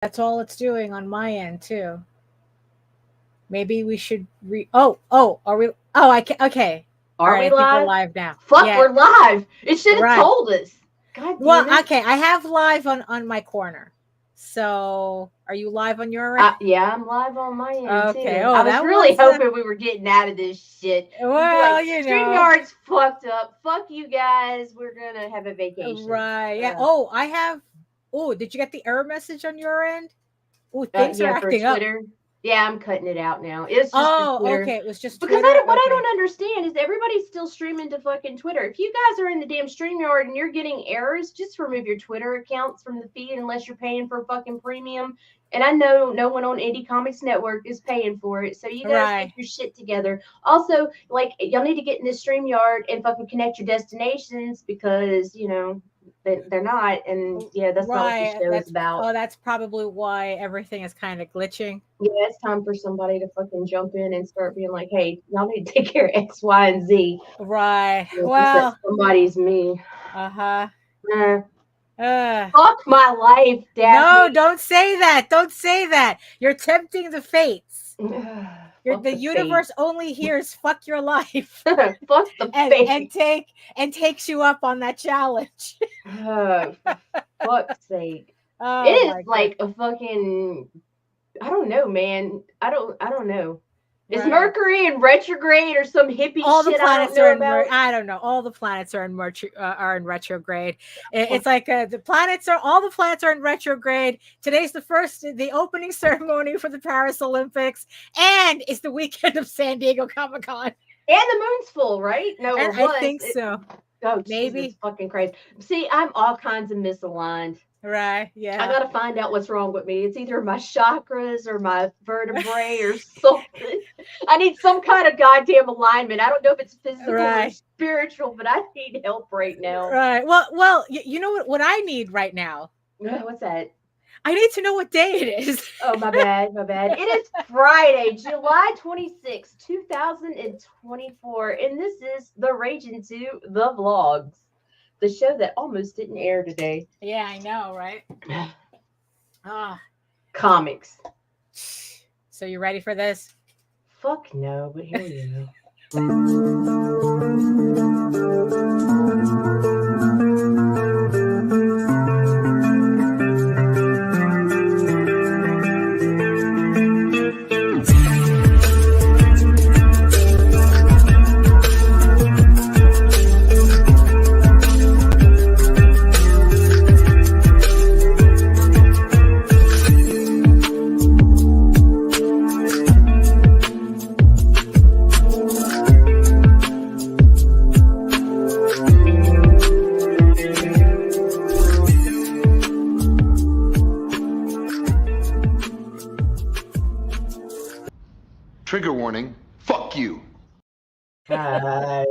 That's all it's doing on my end too. Maybe we should oh, are we I can okay. All Are right, we I think we're live? live now. Fuck, Yeah, we're live. It should have right. told us. God Well, damn it. okay, I have live on my corner. So, are you live on your end? Yeah, I'm live on my end Okay. too. Oh, I was that really was hoping we were getting out of this shit. We'd be like, well, StreamYard's fucked up. Fuck you guys. We're gonna have a vacation. right. Yeah. Oh, I have oh, did you get the error message on your end? Oh, things are Yeah, for acting up. Twitter. Yeah, I'm cutting it out now. It's just for Oh, Twitter. okay. It was just Because Twitter. what I Okay. don't understand is everybody's still streaming to fucking Twitter. If you guys are in the damn StreamYard and you're getting errors, just remove your Twitter accounts from the feed unless you're paying for fucking premium. And I know no one on Indie Comics Network is paying for it, so you guys Right. get your shit together. Also, like y'all need to get in the StreamYard and fucking connect your destinations because they're not, and yeah, that's not what this Right. show is about. That's probably why everything is kind of glitching. Yeah, it's time for somebody to fucking jump in and start being like, hey, y'all need to take care of X, Y, and Z. Right. Because that Well, somebody's me. uh-huh. Uh, Fuck my life, no, Daphne. don't say that. Don't say that. You're tempting the fates. Fuck The the universe only hears fuck your life fate. Fuck the fate. and takes you up on that challenge. For fuck's sake. It Oh is my like a fucking, I don't know, man. I don't know. Is Right. Mercury in retrograde or some hippie All the shit I planets don't know are in about? I don't know. All the planets are in retrograde. It's like all the planets are in retrograde. Today's the opening ceremony for the Paris Olympics, and it's the weekend of San Diego Comic-Con. And the moon's full, right? No, And or was. I think so. Oh, Maybe. Jesus fucking Christ. See, I'm all kinds of misaligned. Right, yeah. I gotta find out what's wrong with me. It's either my chakras or my vertebrae or something. I need some kind of goddamn alignment. I don't know if it's physical or spiritual, but I need help right now. Right. Well, you know what I need right now? What's that? I need to know what day it is. Oh, my bad. It is Friday, July 26, 2024, and this is the Raging 2, the vlogs. The show that almost didn't air today. Yeah, I know, right? Comics. So you ready for this? Fuck no, but here we go. Trigger warning, fuck you. Yeah,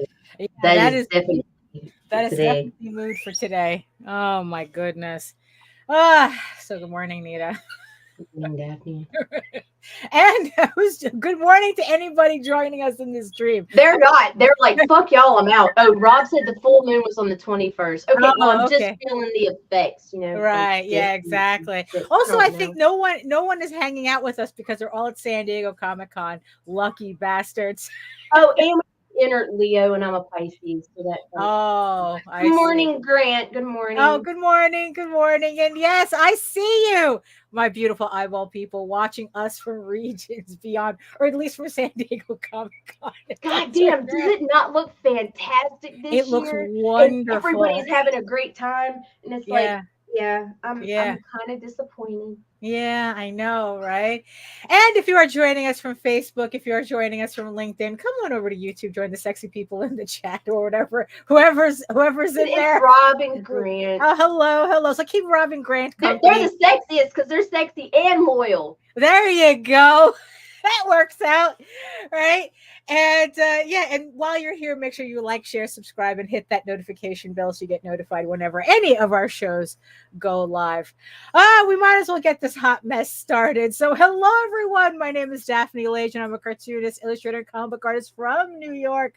that is definitely mood for today. Oh my goodness. So good morning, Nita. Good morning, Daphne. And good morning to anybody joining us in this stream. They're not. They're like, fuck y'all, I'm out. Oh, Rob said the full moon was on the 21st. Okay, I'm just feeling the effects, Right, yeah, exactly. Also, I think no one is hanging out with us because they're all at San Diego Comic-Con. Lucky bastards. Oh, and entered Leo, and I'm a Pisces, so that. Good morning, Grant. Good morning. Oh, good morning, and yes, I see you, my beautiful eyeball people, watching us from regions beyond, or at least from San Diego Comic-Con. God damn, does it not look fantastic this year? It looks wonderful. And everybody's having a great time, and it's like, I'm kind of disappointed. Yeah, I know, right? And if you are joining us from Facebook, if you are joining us from LinkedIn, come on over to YouTube, join the sexy people in the chat or whatever, whoever's in there. Rob and Grant. Oh, hello. So keep Rob and Grant company. They're the sexiest because they're sexy and loyal. There you go. that works out, right? And yeah, and while you're here, make sure you like, share, subscribe, and hit that notification bell so you get notified whenever any of our shows go live. We might as well get this hot mess started. So, hello everyone. My name is Daphne Lage, and I'm a cartoonist, illustrator, and comic book artist from New York.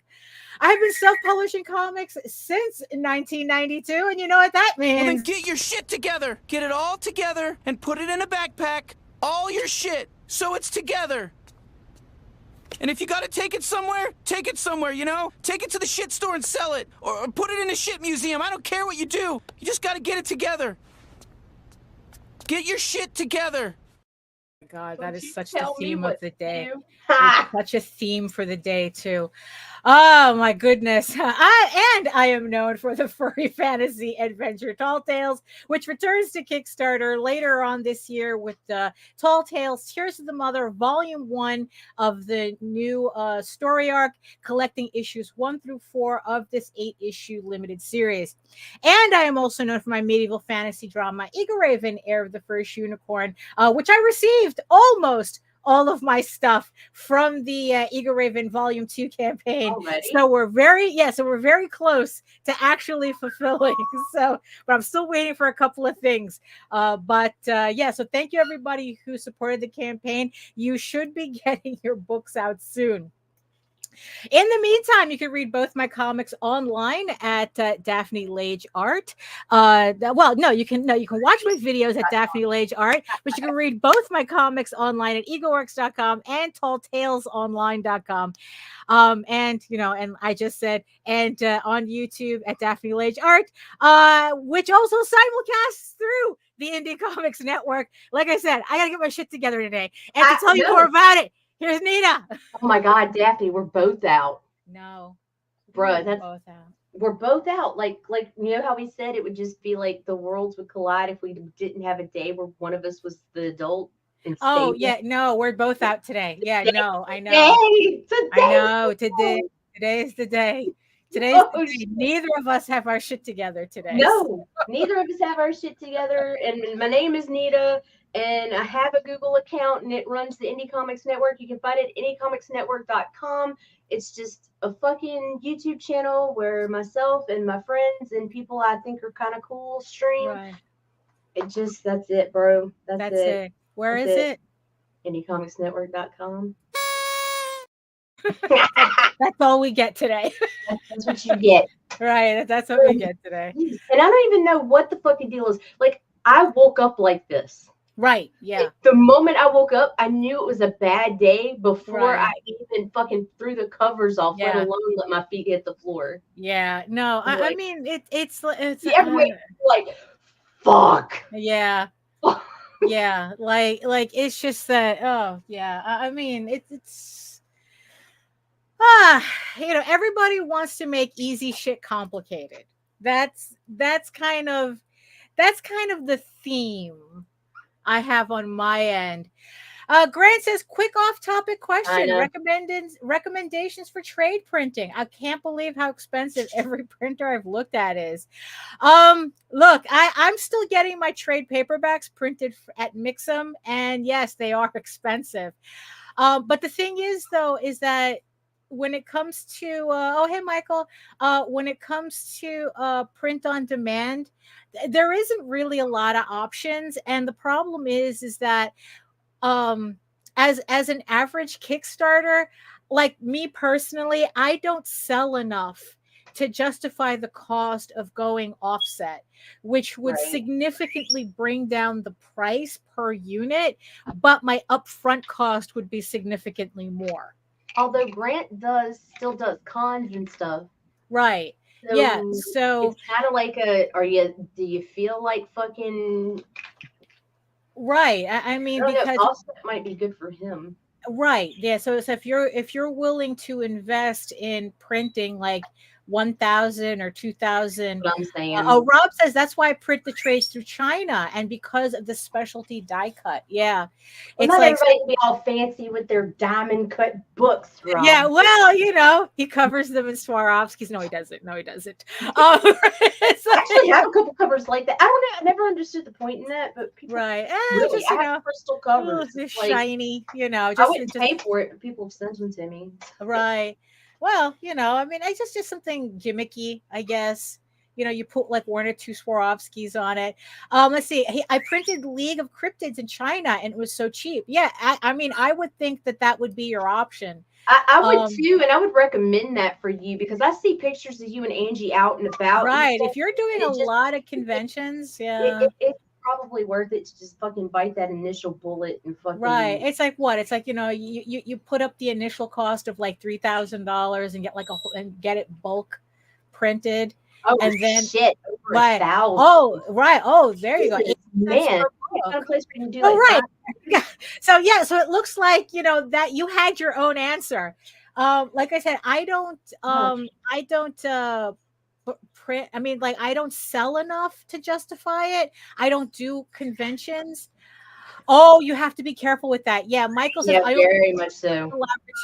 I've been self-publishing comics since 1992, and you know what that means. Well, then get your shit together. Get it all together and put it in a backpack. All your shit, so it's together. And if you gotta take it somewhere, you know? Take it to the shit store and sell it. Or put it in a shit museum. I don't care what you do. You just gotta get it together. Get your shit together. God, Don't that is you such the tell me theme of what the to day. do. It's Ha! such a theme for the day too. Oh my goodness. I am known for the furry fantasy adventure Tall Tales, which returns to Kickstarter later on this year with Tall Tales Tears of the Mother Volume 1 of the new story arc, collecting issues 1 through 4 of this 8-issue limited series. And I am also known for my medieval fantasy drama Eagle Raven, Heir of the First Unicorn, which I received almost all of my stuff from the Eagle Raven Volume 2 campaign. Already? So we're very close to actually fulfilling. So, but I'm still waiting for a couple of things. Yeah, so thank you everybody who supported the campaign. You should be getting your books out soon. In the meantime, you can read both my comics online at Daphne Lage Art. You can watch my videos at Daphne Lage Art, but you can read both my comics online at eagleworks.com and talltalesonline.com. And I just said, and on YouTube at Daphne Lage Art, which also simulcasts through the Indie Comics Network. Like I said, I gotta get my shit together today. And to tell you more about it, here's Nina. Oh my God, Daphne, we're both out. No, Bruh, that's both out. we're both out. Like you know how we said it would just be like the worlds would collide if we didn't have a day where one of us was the adult and Oh stayed yeah, no, we're both out today. Yeah, today. no, I know. Today, I know. Today is the day. Today's Oh, the day. shit. Neither of us have our shit together today. No, neither of us have our shit together. And my name is Nita, and I have a Google account, and it runs the Indie Comics Network. You can find it at indiecomicsnetwork.com. It's just a fucking YouTube channel where myself and my friends and people I think are kind of cool stream. Right. That's it, bro. That's it. Where That's is it. it? indiecomicsnetwork.com. That's all we get today. That's what you get. Right. That's what we get today. And I don't even know what the fucking deal is. Like, I woke up like this. Right. Yeah. The moment I woke up, I knew it was a bad day before Right. I even fucking threw the covers off, let Yeah. alone let my feet hit the floor. Yeah. No, I Like- mean it's Everybody like, fuck. yeah. Yeah. Like it's just that. Oh yeah. I mean it's everybody wants to make easy shit complicated. That's kind of the theme I have on my end. Grant says, quick off-topic question. Recommendations for trade printing. I can't believe how expensive every printer I've looked at is. Look, I'm still getting my trade paperbacks printed at Mixam, and yes, they are expensive. But the thing is, though, is that when it comes to hey Michael, when it comes to print on demand, there isn't really a lot of options, and the problem is that as an average Kickstarter, like me personally, I don't sell enough to justify the cost of going offset, which would significantly bring down the price per unit, but my upfront cost would be significantly more. Although Grant still does cons and stuff. Right. So yeah. So it's kind of like do you feel like fucking right. I mean, because offset might be good for him. Right. Yeah. So if you're willing to invest in printing like 1,000 or 2,000. What I'm saying. Rob says that's why I print the trades through China and because of the specialty die cut. Yeah. Well, It's not like, everybody can be all fancy with their diamond cut books, Rob. yeah, well, he covers them in Swarovskis. No, he doesn't. It's I actually like, have a couple covers like that. I don't know. I never understood the point in that, but people right. really, Just, I have crystal covers. they're It's like, shiny, I wouldn't pay for it, but people have sent them to me. right. Well, I mean, I just something gimmicky, I guess. You put like 1 or 2 Swarovskis on it. Let's see. I printed League of Cryptids in China, and it was so cheap. Yeah, I mean, I would think that would be your option. I would too, and I would recommend that for you because I see pictures of you and Angie out and about. Right. If you're doing a lot of conventions, yeah. It's probably worth it to just fucking bite that initial bullet and fucking. Right. It's like what? It's like, you put up the initial cost of like $3,000 and get like and get it bulk printed. Oh, and then shit. Over right. 1,000. Oh, right. Oh, there you go. Man, it's not a place where you can do oh, it. Right. Yeah. So it looks like, that you had your own answer. Like I said, I don't print. I mean, like, I don't sell enough to justify it. I don't do conventions. Oh, you have to be careful with that. Yeah, Michael says, yeah, very much so.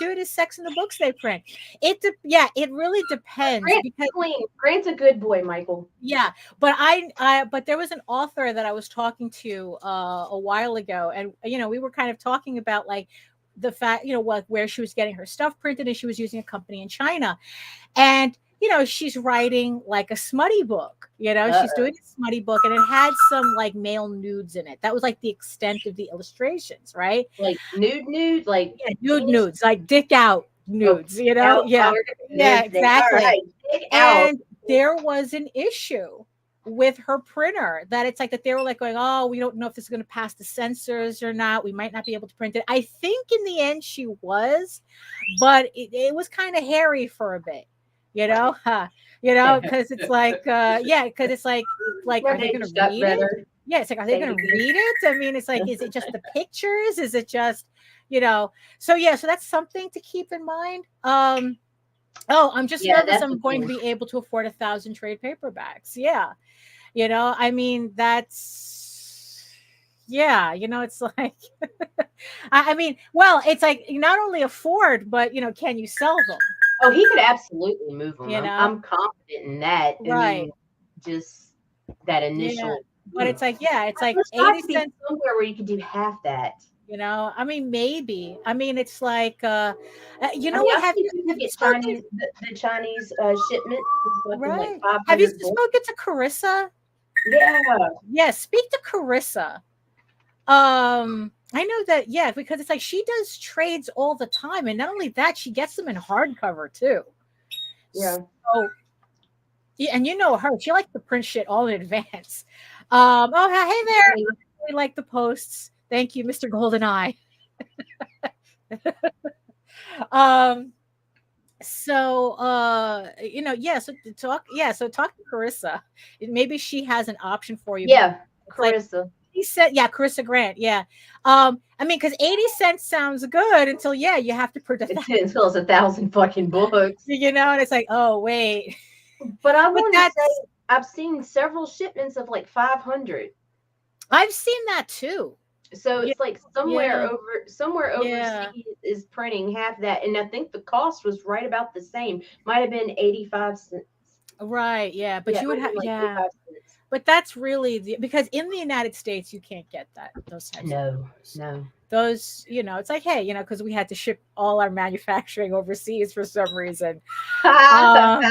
Gratuitous sex in the books they print. It really depends. Grant's a good boy, Michael. Yeah, but but there was an author that I was talking to a while ago, and we were kind of talking about like the fact, where she was getting her stuff printed, and she was using a company in China, and she's writing like a smutty book, she's doing a smutty book, and it had some like male nudes in it. That was like the extent of the illustrations, right? Like nude, like nudes, like dick out nudes, yeah, exactly. Right. And there was an issue with her printer that it's like that they were like going, oh, we don't know if this is going to pass the censors or not. We might not be able to print it. I think in the end she was, but it was kind of hairy for a bit. Because it's like, because it's like, are they going to read it? Yeah, it's like, are they going to read it? I mean, it's like, is it just the pictures? Is it just, So that's something to keep in mind. I'm just nervous I'm going to be able to afford 1,000 trade paperbacks. Yeah, I mean, that's. Yeah, it's like, I mean, well, it's like not only afford, but can you sell them? Oh, he could absolutely move them. I'm confident in that. Right. I mean, just that initial. Yeah. But it's like, it's like 80 cents somewhere where you could do half that. I mean, maybe. I mean, it's like, what have you spoken the Chinese shipment? Right. Like have you spoken to Carissa? Yeah. Yeah. Speak to Carissa. I know that, because it's like she does trades all the time, and not only that, she gets them in hardcover too. Yeah. So, and her, she likes to print shit all in advance. Hey there. We like the posts. Thank you, Mr. GoldenEye. So talk to Carissa. Maybe she has an option for you. Yeah, Carissa. He said, Carissa Grant. Yeah. I mean, because 80 cents sounds good until you have to print until it's 1,000 fucking books. And it's like, oh wait. But I want to say I've seen several shipments of like 500. I've seen that too. So it's like somewhere overseas is printing half that, and I think the cost was right about the same. Might have been 85 cents. Right. Yeah, but you would have 85 cents. But that's really because in the United States you can't get those types. No. Those, it's like, hey, because we had to ship all our manufacturing overseas for some reason. I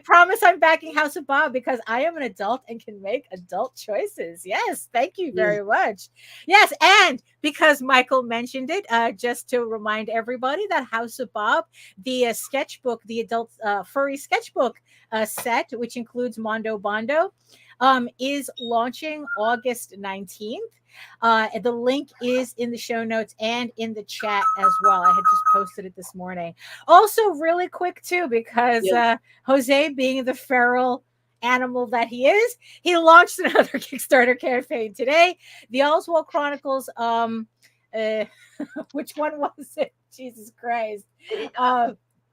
promise I'm backing House of Bob because I am an adult and can make adult choices. Yes, thank you very much. Yes, and because Michael mentioned it, just to remind everybody that House of Bob, the sketchbook, the adult furry sketchbook set, which includes Mondo Bondo, is launching August 19th. The link is in the show notes and in the chat as well. I had just posted it this morning. Also, really quick too, because Jose, being the feral animal that he is, he launched another Kickstarter campaign today. The Oswald Chronicles. Which one was it? Jesus Christ.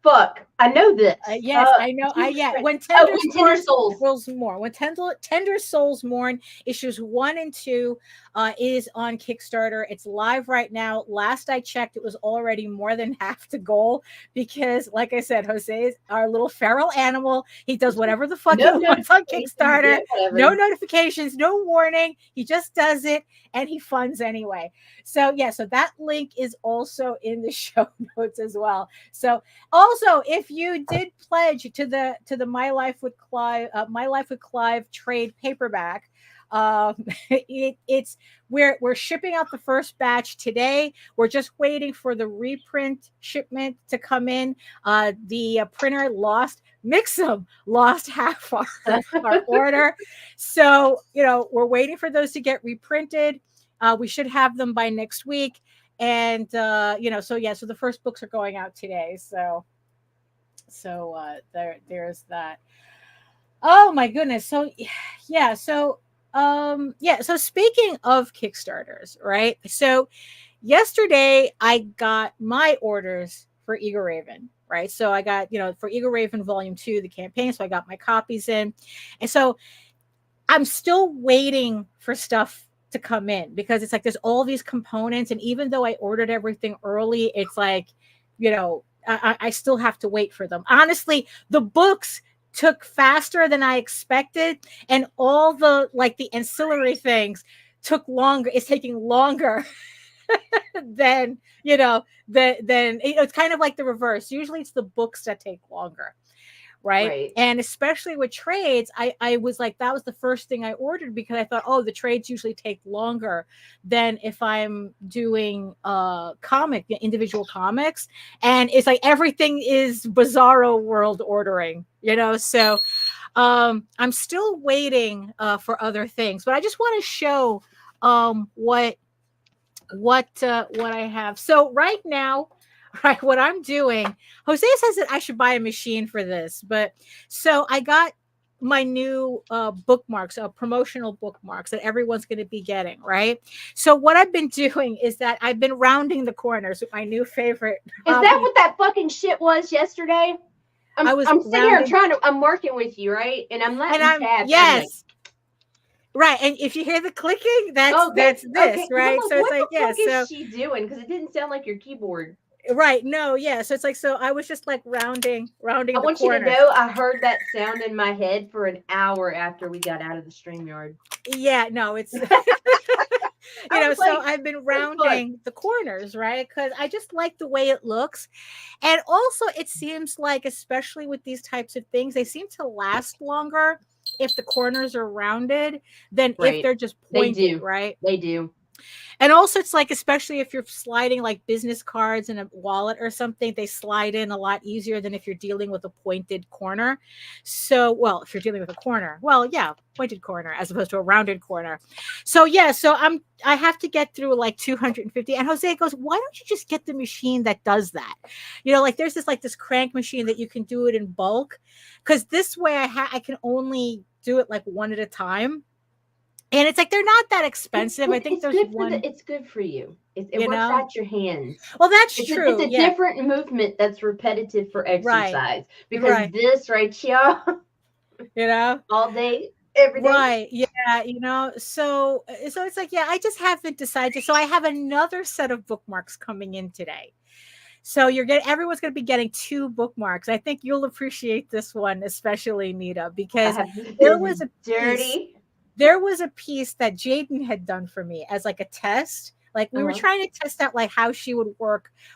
fuck? I know this. Yes, I know. When Tender Souls. Mourn. When Tender Souls Mourn issues 1 and 2 is on Kickstarter. It's live right now. Last I checked, it was already more than half the goal because, like I said, Jose is our little feral animal. He does whatever the fuck he wants on Kickstarter. No notifications, no warning. He just does it and he funds anyway. So yeah, so that link is also in the show notes as well. So also, if you did pledge to the My Life with Clive trade paperback, it's we're shipping out the first batch today. We're just waiting for the reprint shipment to come in. The printer lost half our order, so we're waiting for those to get reprinted. We should have them by next week. And so the first books are going out today. So there's that. Oh my goodness. So so speaking of Kickstarters, right? So yesterday I got my orders for Eagle Raven, right? So I got, for Eagle Raven Volume 2, the campaign. So I got my copies in. And so I'm still waiting for stuff to come in because it's like there's all these components, and even though I ordered everything early, it's like I still have to wait for them. Honestly, the books took faster than I expected, and all the ancillary things took longer. It's taking longer than it's kind of like the reverse. Usually it's the books that take longer. Right. And especially with trades, I was like, that was the first thing I ordered because I thought, oh, the trades usually take longer than if I'm doing individual comics. And it's like everything is Bizarro World ordering, so I'm still waiting for other things, but I just want to show what I have. So right now, right, what I'm doing, Jose says that I should buy a machine for this, but so I got my new bookmarks, promotional bookmarks that everyone's going to be getting, right? So what I've been doing is that I've been rounding the corners with my new favorite. Is that what that fucking shit was yesterday? I'm sitting here I'm working with you, right? And I'm letting tab. Yes. Right, and if you hear the clicking, that's this, right? So it's like, what the fuck is she doing? Because it didn't sound like your keyboard. Right. No, yeah. So it's like, so I was just like rounding. I want you to know I heard that sound in my head for an hour after we got out of the StreamYard. Yeah, no, it's so I've been rounding the corners, right? Because I just like the way it looks. And also it seems like, especially with these types of things, they seem to last longer if the corners are rounded than if they're just pointed. They do. Right? They do. And also it's like, especially if you're sliding like business cards in a wallet or something, they slide in a lot easier than if you're dealing with a pointed corner. So, well, if you're dealing with a corner, pointed corner as opposed to a rounded corner. So I have to get through like 250. And Jose goes, why don't you just get the machine that does that? There's this crank machine that you can do it in bulk. Because this way I can only do it like one at a time. And it's like they're not that expensive. I think there's one. It's good for you. It works out your hands. Well, that's true. It's a different movement that's repetitive for exercise. Right. Because this right here, all day, every day. Right. Yeah. So it's like, I just haven't decided. So I have another set of bookmarks coming in today. So everyone's going to be getting 2 bookmarks. I think you'll appreciate this one, especially Nita, because there was a piece that Jaden had done for me as like a test. Like we were trying to test out like how she would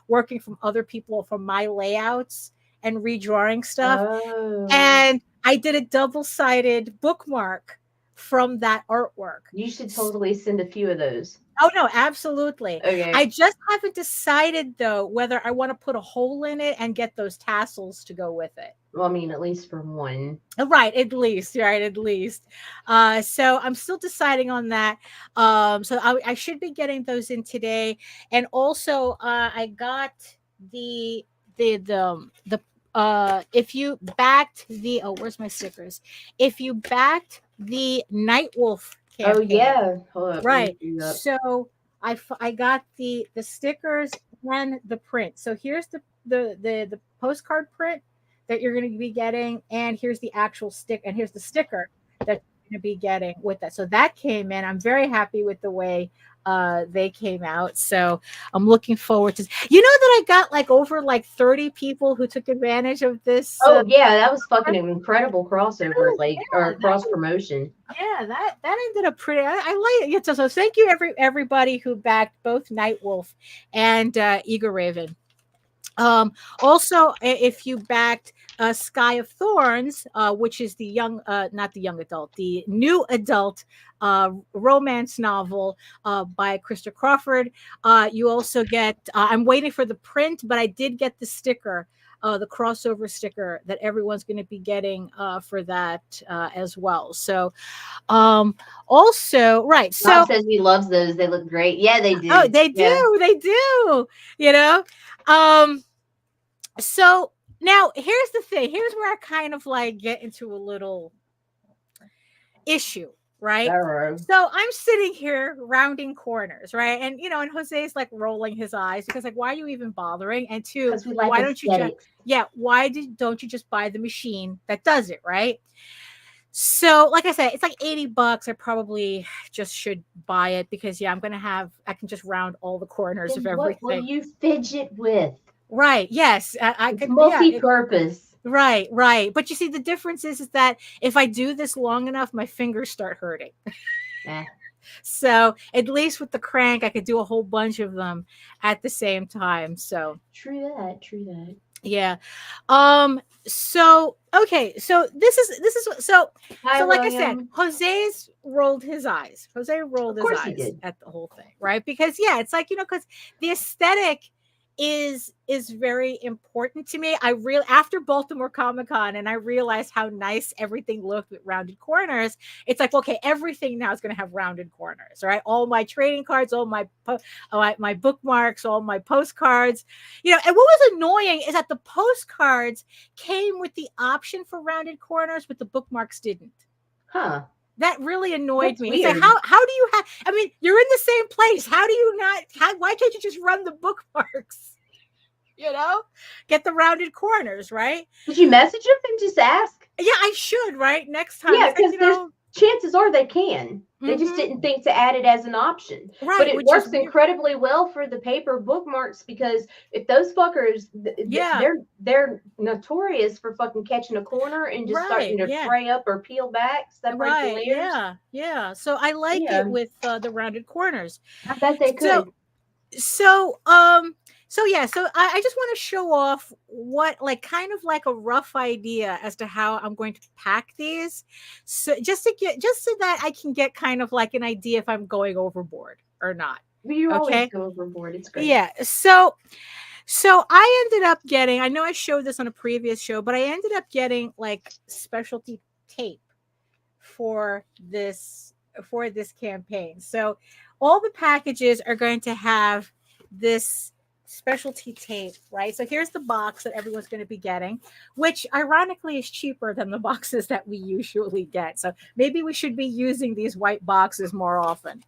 working from other people from my layouts and redrawing stuff. Oh. And I did a double-sided bookmark from that artwork. You should totally send a few of those. Oh no, absolutely. Okay. I just haven't decided though whether I want to put a hole in it and get those tassels to go with it. Well, I mean, at least for one. Right, at least. So I'm still deciding on that. So I should be getting those in today. And also I got the if you backed the where's my stickers? If you backed the Nightwolf campaign. Oh yeah. Hold up, right. So I got the stickers and the print. So here's the postcard print that you're going to be getting, and here's the actual stick, and here's the sticker that you're going to be getting with that. So that came in. I'm very happy with the way they came out. So I'm looking forward to. You know that I got like over like 30 people who took advantage of this. Oh yeah, that was fucking an incredible crossover, like or cross promotion. Yeah, that ended up pretty. I like it. So thank you everybody who backed both Nightwolf and Eager Raven. Also, if you backed Sky of Thorns, which is the young, not the young adult, the new adult romance novel by Krista Crawford, you also get, I'm waiting for the print, but I did get the sticker, the crossover sticker that everyone's going to be getting for that as well. So, also, right. So, Bob says he loves those. They look great. Yeah, they do. Oh, they do. Yeah. They do. You know? So now here's the thing. Here's where I kind of like get into a little issue, right? So I'm sitting here rounding corners, right? And and Jose's like rolling his eyes because like, why are you even bothering? And two, like why don't you don't you just buy the machine that does it, right? So, like I said, it's like $80. I probably just should buy it because I can just round all the corners of everything. What will you fidget with? Right. Yes. I could multi-purpose. Right. But you see, the difference is that if I do this long enough, my fingers start hurting. So at least with the crank, I could do a whole bunch of them at the same time. So true that. Yeah. So okay. So this is so like I said, Jose's rolled his eyes. Jose rolled his eyes at the whole thing, right? Because it's like because the aesthetic is very important to me. I really after Baltimore Comic-Con and I realized how nice everything looked with rounded corners. It's like, okay, everything now is going to have rounded corners, right? All my trading cards, all my my bookmarks, all my postcards, and what was annoying is that the postcards came with the option for rounded corners, but the bookmarks didn't. Huh. That really annoyed That's me. Weird. It's like, how do you have? I mean, you're in the same place. How do you not? Why can't you just run the bookmarks? Get the rounded corners, right? Did you message them and just ask? Yeah, I should, right? Next time. Yeah, because chances are they can. They just didn't think to add it as an option. Right. But it works incredibly well for the paper bookmarks because if those fuckers, they're notorious for fucking catching a corner and just starting to fray up or peel back, separate the layers. Yeah. So I like it with the rounded corners. I bet they could. So I just want to show off what kind of like a rough idea as to how I'm going to pack these. So just so that I can get kind of like an idea if I'm going overboard or not. You always go overboard. It's great. Yeah. So I ended up getting, I know I showed this on a previous show, but I ended up getting like specialty tape for this campaign. So all the packages are going to have this specialty tape, right? So here's the box that everyone's going to be getting, which ironically is cheaper than the boxes that we usually get. So maybe we should be using these white boxes more often.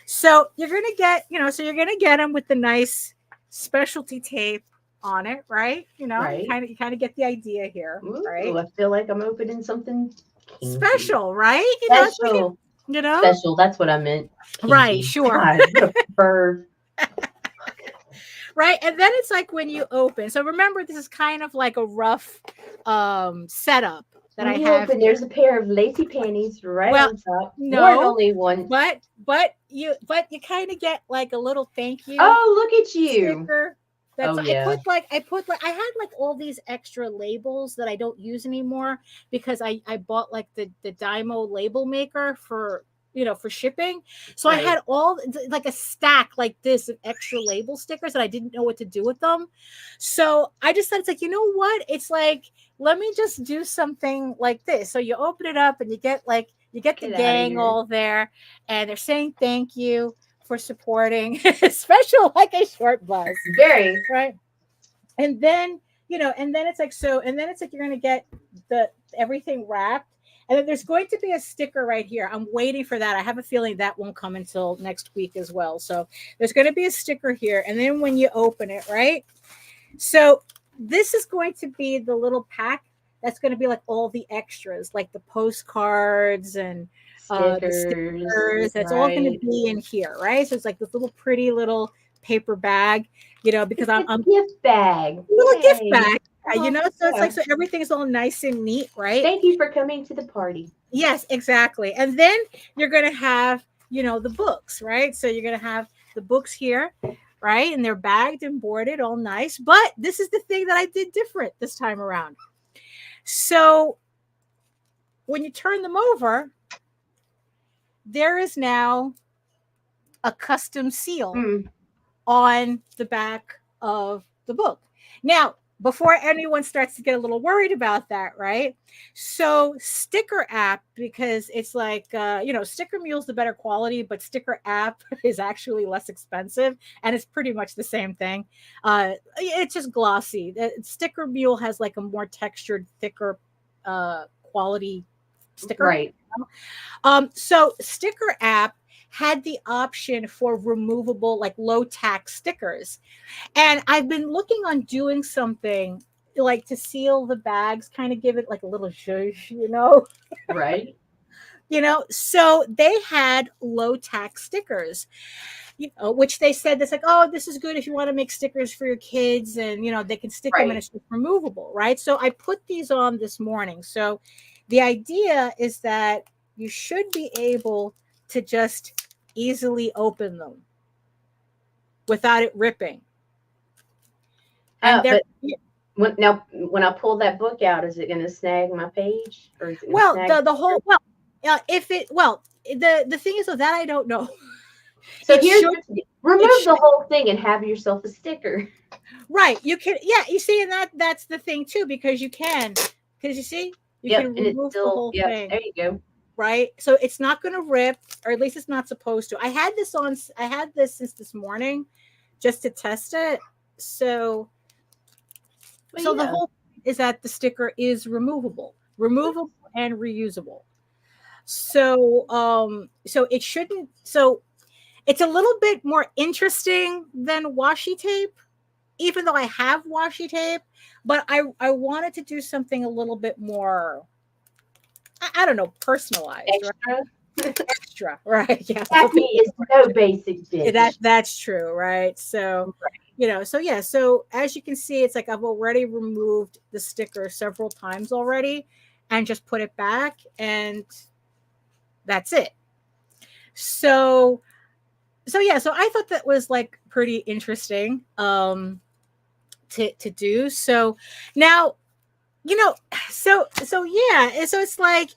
So you're going to get, you're going to get them with the nice specialty tape on it, right? You kind of get the idea here. Ooh, right? I feel like I'm opening something kinky. Special, right? Special. Special. That's what I meant. Kinky. Right. Sure. God, what a perv. Right. And then it's like when you open. So remember, this is kind of like a rough setup that I have. And there's a pair of lacy panties right on top. No, only one. But you kind of get like a little thank you. Oh, look at you. Sticker. That's I had like all these extra labels that I don't use anymore because I bought like the Dymo label maker for shipping. So I had all like a stack like this of extra label stickers that I didn't know what to do with them. So I just thought it's like, you know what? It's like, let me just do something like this. So you open it up and you get the gang all there and they're saying thank you for supporting special like a short bus. Very right. And then, it's like, you're going to get everything wrapped. And then there's going to be a sticker right here. I'm waiting for that. I have a feeling that won't come until next week as well. So there's going to be a sticker here. And then when you open it, right? So this is going to be the little pack that's going to be like all the extras, like the postcards and the stickers. It's all going to right. be in here, right? So it's like this little pretty little paper bag, because It's I'm a gift bag. little gift Yay. bag, so it's Yeah. like, so everything's all nice and neat, right? Thank you for coming to the party. Yes, exactly. And then you're going to have, the books, right? So you're going to have the books here, right? And they're bagged and boarded, all nice. But this is the thing that I did different this time around. So when you turn them over, there is now a custom seal on the back of the book. Now, before anyone starts to get a little worried about that, right? So Sticker App, because it's like, Sticker Mule's the better quality, but Sticker App is actually less expensive, and it's pretty much the same thing. It's just glossy. Sticker Mule has like a more textured, thicker quality sticker. Right. So Sticker App had the option for removable, like low tack stickers. And I've been looking on doing something like to seal the bags, kind of give it like a little zhuzh, Right. So they had low tack stickers, which they said that's like, oh, this is good if you want to make stickers for your kids, and they can stick them and it's removable, right? So I put these on this morning. So the idea is that you should be able to just easily open them without it ripping. And but when I pull that book out, is it going to snag my page, or is it the whole the thing is that I don't know. So remove the whole thing and have yourself a sticker. Right, you can. Yeah, you see, and that's the thing too, because you can remove the whole thing. There you go. Right, so it's not going to rip, or at least it's not supposed to. I had this since this morning, just to test it. So the whole point is that the sticker is removable and reusable. So it shouldn't. So it's a little bit more interesting than washi tape, even though I have washi tape. But I wanted to do something a little bit more, I don't know, personalized. Extra. Right? Extra, right? Yeah. Happy is no basic bitch. That's true, right? So, so as you can see, it's like I've already removed the sticker several times already and just put it back, and that's it. So I thought that was like pretty interesting to do. So now, so it's like,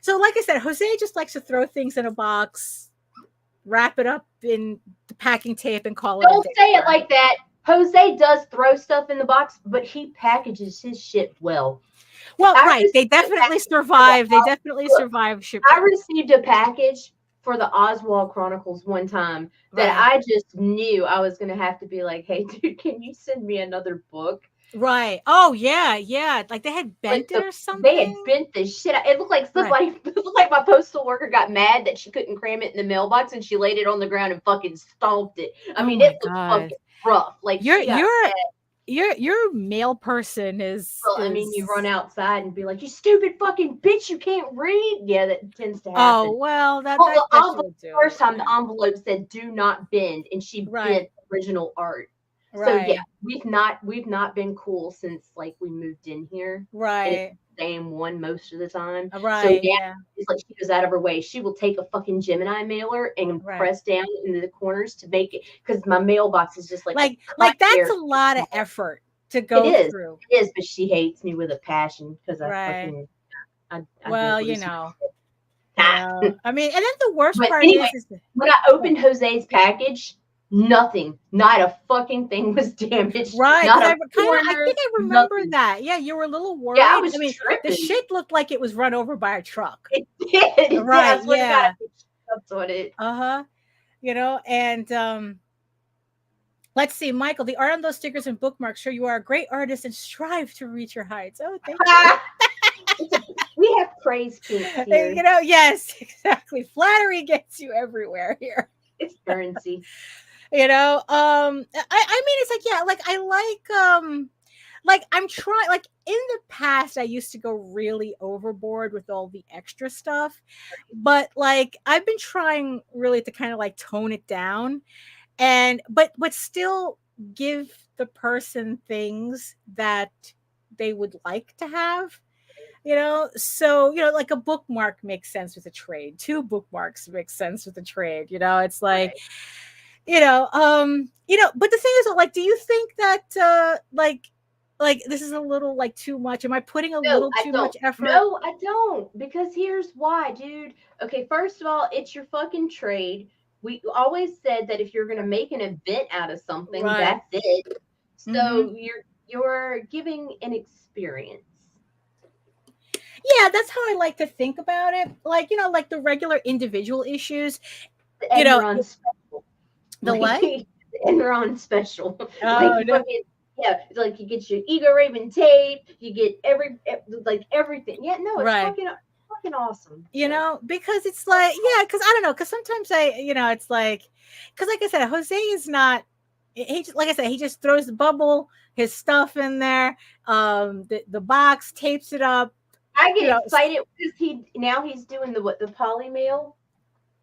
like I said, Jose just likes to throw things in a box, wrap it up in the packing tape, and call it. Don't say it like that. Jose does throw stuff in the box, but he packages his shit well. Well, right. They definitely survive. They definitely survive shipping. I received a package for the Oswald Chronicles one time that I just knew I was going to have to be like, hey, dude, can you send me another book? Right. Oh, yeah. Like they had bent it or something. They had bent the shit out. It looked like somebody, it looked like my postal worker got mad that she couldn't cram it in the mailbox, and she laid it on the ground and fucking stomped it. I mean, it was fucking rough. Like your mail person is. Well, I mean, you run outside and be like, "You stupid fucking bitch! You can't read." Yeah, that tends to happen. Oh well, the first time the envelope said "Do not bend," and she bent original art. Right. So yeah, we've not been cool since like we moved in here. Right. And it's the same one most of the time. Right. So yeah, it's like she goes out of her way. She will take a fucking Gemini mailer and press down into the corners to make it, because my mailbox is just like that's a lot of effort to go through. It is, but she hates me with a passion because I fucking. I mean, and then the worst part is when I opened Jose's package, nothing, not a fucking thing was damaged. Right. I think I remember that. Yeah, you were a little worried. Yeah, I was tripping. The shit looked like it was run over by a truck. It did. Right. Yeah. That's on it. And let's see, Michael, the art on those stickers and bookmarks show you are a great artist and strive to reach your heights. Oh, thank you. We have praise kings here. Yes, exactly. Flattery gets you everywhere here. It's currency. I mean, it's like, yeah, like I like I'm trying, like in the past I used to go really overboard with all the extra stuff, but like I've been trying really to kind of like tone it down, and but still give the person things that they would like to have, so like a bookmark makes sense with a trade, two bookmarks makes sense with a trade, it's like, Right. but the thing is, like, do you think that like this is a little like too much? Am I putting a No, little I too don't. much effort? No, I don't. Because here's why, dude. Okay, first of all, it's your fucking trade. We always said that if you're gonna make an event out of something, Right. that's it. Hmm. So you're giving an experience. Yeah, that's how I like to think about it. Like, like the regular individual issues, The you know, Enron special. the Like what? the Enron special. Like Oh, no. fucking yeah, it's like you get your Ego Raven tape, you get like everything. Yeah, no, it's Right. fucking awesome. So Because it's like, yeah, because I don't know, because sometimes it's like, because like I said, Jose is not, like I said, he just throws the bubble, his stuff in there, the box, tapes it up, I you get know, excited because he's doing the poly mail,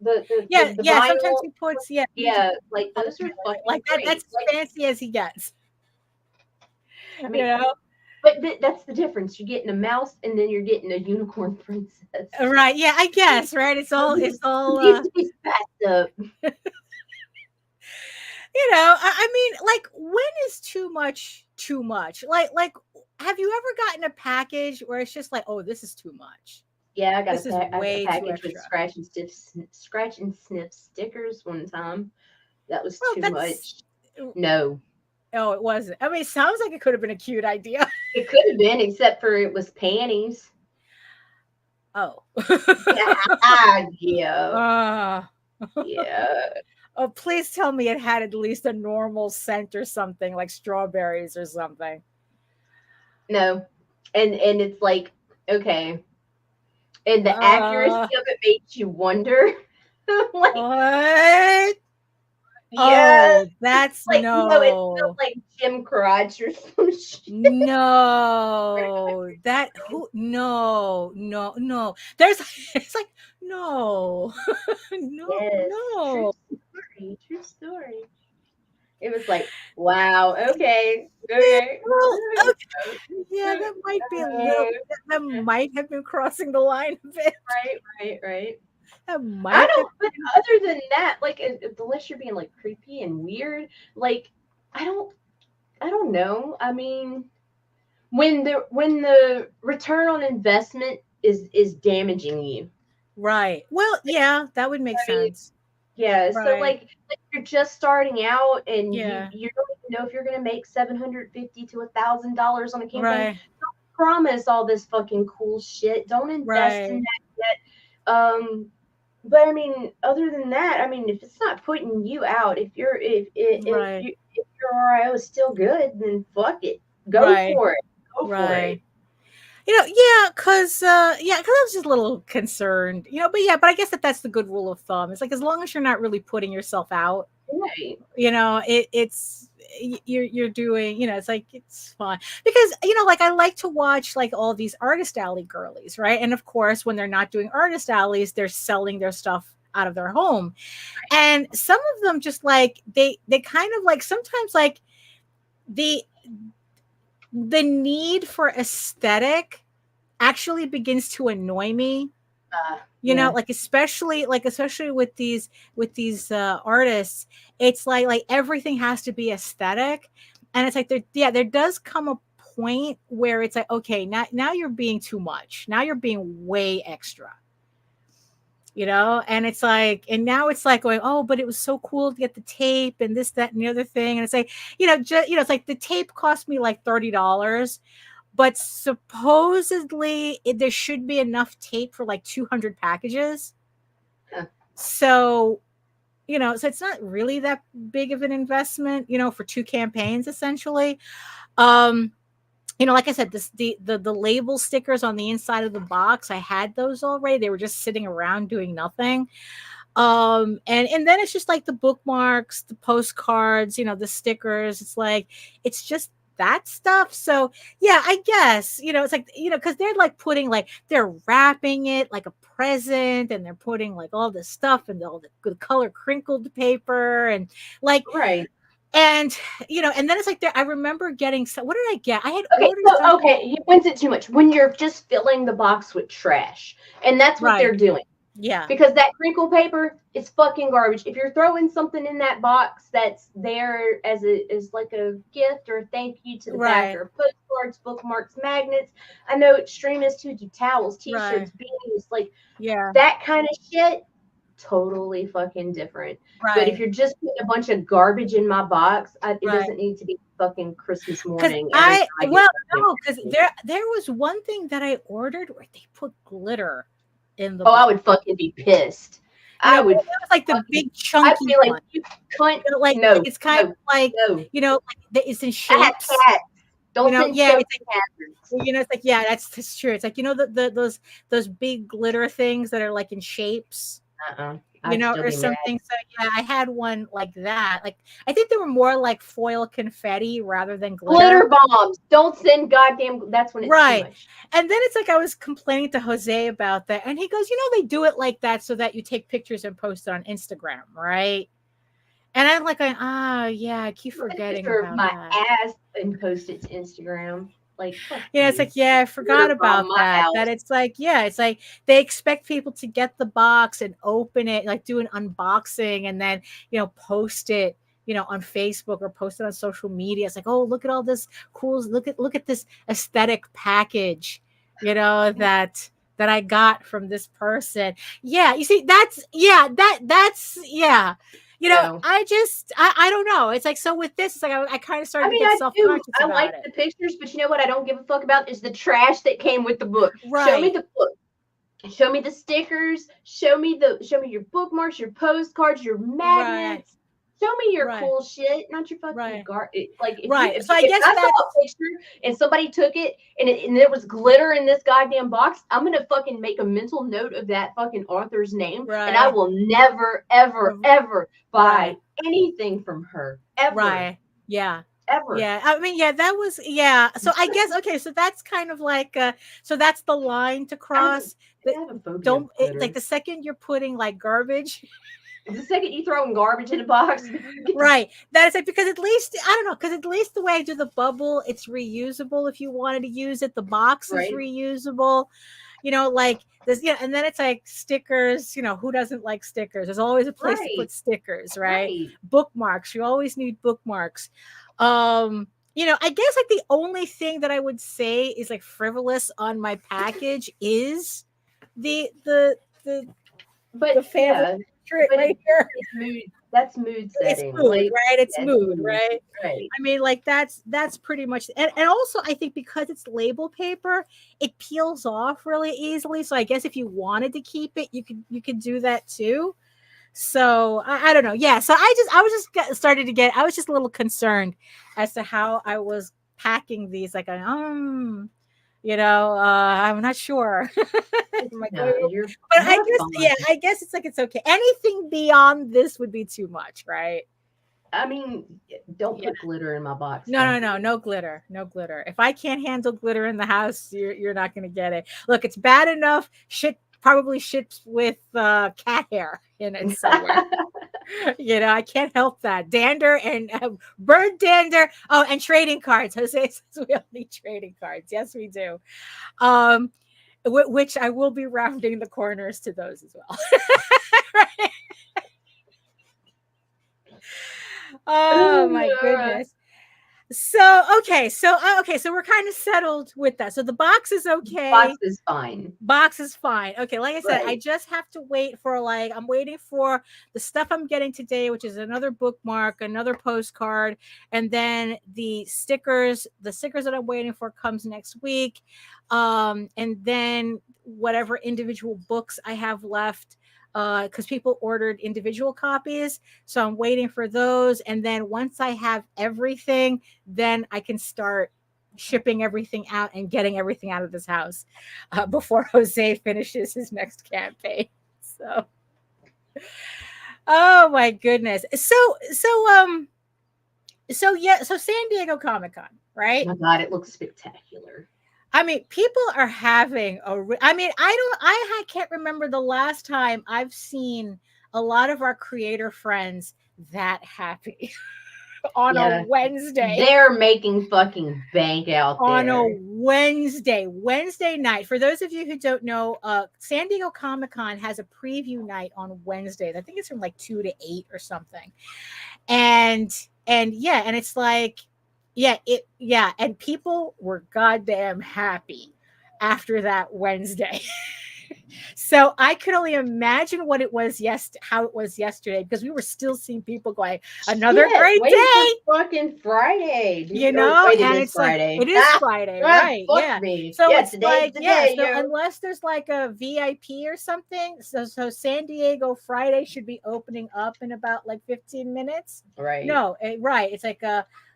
yeah, the yeah, sometimes vinyl. he puts, yeah, Yeah, like those are fucking like that, great. that's as fancy as he gets, I you mean, know? but that's the difference. You're getting a mouse and then you're getting a unicorn princess. Right, yeah, I guess, right? It's It all, needs to be spiced up. I mean, like, when is too much too much? Like, have you ever gotten a package where it's just like, oh, this is too much? Yeah, This is I got a way too package with extra. scratch and sniff stickers one time. That was Well, too that's much. No, oh, it wasn't. I mean, it sounds like it could have been a cute idea. it could have been, except for it was panties. Oh. Yeah, uh, yeah. oh, please tell me it had at least a normal scent or something, like strawberries or something. No, and it's like okay, and the accuracy Uh, of it makes you wonder. Like, what? yeah, Oh, that's like no, it smelled no. like Jim Crotch or some shit. No, that who? No, no, no. There's, it's like, no, no, Yes, true no. story, true story. It was like, wow, okay, okay. Well, okay. Yeah, that might be a little. That might have been crossing the line a bit. Right. That I might have don't, but been. other than that, like, unless you're being like creepy and weird, like, I don't, I don't know. I mean, when the return on investment is damaging you. Right. Well, yeah, that would make I mean, sense. yeah. So Right. like you're just starting out, and Yeah. you don't even know if you're gonna make $750 to $1,000 on a campaign. Right. Promise all this fucking cool shit. Don't invest in Right. that yet. But I mean, other than that, I mean, if it's not putting you out, Right. if your RIO is still good, then fuck it, go Right. for it, go for it. Right. Yeah, because I was just a little concerned, but yeah, but I guess that's the good rule of thumb. It's like, as long as you're not really putting yourself out, Right. it's you're doing, it's like, it's fun, because like, I like to watch like all these artist alley girlies, right? And of course, when they're not doing artist alleys, they're selling their stuff out of their home, and some of them just like, they kind of like, sometimes like the the need for aesthetic actually begins to annoy me, Yeah. especially with these artists. It's like everything has to be aesthetic, and it's like, there does come a point where it's like, okay, now you're being too much, now you're being way extra, and it's like, and now it's like going, oh, but it was so cool to get the tape and this, that, and the other thing, and it's like, it's like the tape cost me like $30, but supposedly there should be enough tape for like 200 packages. Huh. So, so it's not really that big of an investment, for two campaigns essentially. Like I said, the label stickers on the inside of the box, I had those already. They were just sitting around doing nothing. And then it's just like the bookmarks, the postcards, the stickers. It's like, it's just that stuff. So yeah, I guess, it's like, because they're like putting like, they're wrapping it like a present, and they're putting like all this stuff and all the good color crinkled paper and like, Right. and and then it's like I remember getting what did I get? I had Okay, ordered so something. okay, you went it too much. When you're just filling the box with trash, and that's what Right. they're doing. Yeah. Because that crinkle paper is fucking garbage. If you're throwing something in that box that's there as like a gift or a thank you to the Right. backer, postcards, bookmarks, magnets. I know extremists who do towels, t-shirts, Right. beanies, like Yeah. that kind of shit. Totally fucking different. But if Right. you're just putting a bunch of garbage in my box, it Right. doesn't need to be fucking Christmas Because morning every time I get no, because something. there was one thing that I ordered where they put glitter in the Oh, I box. would fucking be pissed. I would It was like the big I'd chunky be like, one. you cunt. Like No, it's kind of like, no. like it's in I have shapes. cats. Don't send Yeah, shit it's to like, cats. it's like, yeah, that's true. It's like, those big glitter things that are like in shapes. I'd still Or be something. mad. So yeah, I had one like that. Like I think they were more like foil confetti rather than glitter. Glitter bombs. Don't send goddamn. That's when it's too Right. much. And then it's like I was complaining to Jose about that, and he goes, they do it like that so that you take pictures and post it on Instagram, right? And I'm like, yeah, I keep Take a forgetting picture of about my that. ass and post it to Instagram. Like, fuck It's you. like, yeah, I forgot Glitter about bomb my that. house. That it's like, yeah, it's like they expect people to get the box and open it, like do an unboxing and then, post it, on Facebook or post it on social media. It's like, oh, look at all this cool, look at this aesthetic package, that I got from this person. Yeah, you see, that's yeah. No. I don't know. It's like, so with this, it's like I kind of started I to mean, get I do. self-conscious I about like it. the pictures, but you know what I don't give a fuck about is the trash that came with the book. Show me Right. the book. Show me the stickers. Show me your bookmarks, your postcards, your Right. magnets. Show me your Right. cool shit, not your fucking Right. like Right. So I if guess I saw that's a picture and somebody took it and there was glitter in this goddamn box, I'm gonna fucking make a mental note of that fucking author's name, and I right. will never, ever, ever buy Right. anything from her. Ever. Right. Yeah. Ever. Yeah. I mean, yeah, that was, yeah. So I guess, okay. So that's kind of like, so that's the line to cross. I have a phobia of glitter. Like the second you're putting like garbage. The second you throw garbage in a box, Right. That is like, because at least, I don't know, because at least the way I do the bubble, it's reusable if you wanted to use it. The box is right? reusable. Like this, and then it's like stickers, who doesn't like stickers? There's always a place to Right. put stickers, right? Right. Bookmarks, you always need bookmarks. I guess like the only thing that I would say is like frivolous on my package is the But family portrait but right here. it's mood. That's mood It's setting. mood, Like, right? It's that's mood, right? Right. I mean, like that's pretty much, and also I think because it's label paper, it peels off really easily. So I guess if you wanted to keep it, you could do that too. So I don't know. Yeah. So I was just I was just a little concerned as to how I was packing these. Like, I'm not sure. No, you're But I guess, fine. yeah, I guess it's like, it's okay. Anything beyond this would be too much, right? I mean, don't put glitter in my box. No glitter, no glitter. If I can't handle glitter in the house, you're not going to get it. Look, it's bad enough. Shit probably ships with cat hair in it somewhere. I can't help that. Dander and bird dander. Oh, and trading cards. Jose says we all need trading cards. Yes, we do. Which I will be rounding the corners to those as well. Right? Oh my goodness. So okay, so we're kind of settled with that. So the box is okay. Box is fine. Box is fine. Okay, like I said, Right. I just have to wait for I'm waiting for the stuff I'm getting today, which is another bookmark, another postcard, and then the stickers. The stickers that I'm waiting for comes next week. And then whatever individual books I have left, because people ordered individual copies, so I'm waiting for those. And then once I have everything, then I can start shipping everything out and getting everything out of this house before Jose finishes his next campaign. So, oh my goodness. So So yeah, so San Diego Comic-Con, right? Oh my God, it looks spectacular. I mean, people are having I mean, can't remember the last time I've seen a lot of our creator friends that happy on a Yeah, Wednesday. they're making fucking bank out On a there. Wednesday night. For those of you who don't know, San Diego Comic-Con has a preview night on Wednesdays. I think it's from like 2 to 8 or something. And yeah, and it's like, yeah, and people were goddamn happy after that Wednesday. So I could only imagine what it was how it was yesterday, because we were still seeing people going, another Shit, great wait day, for fucking Friday, dude. you Or know, wait, it and is it's like Friday. it is Friday, right? Fuck Yeah. me. So Yeah, it's today's like, the yeah, day, so yo. unless there's like a VIP or something, so San Diego Friday should be opening up in about like 15 minutes. Right. No, right. It's like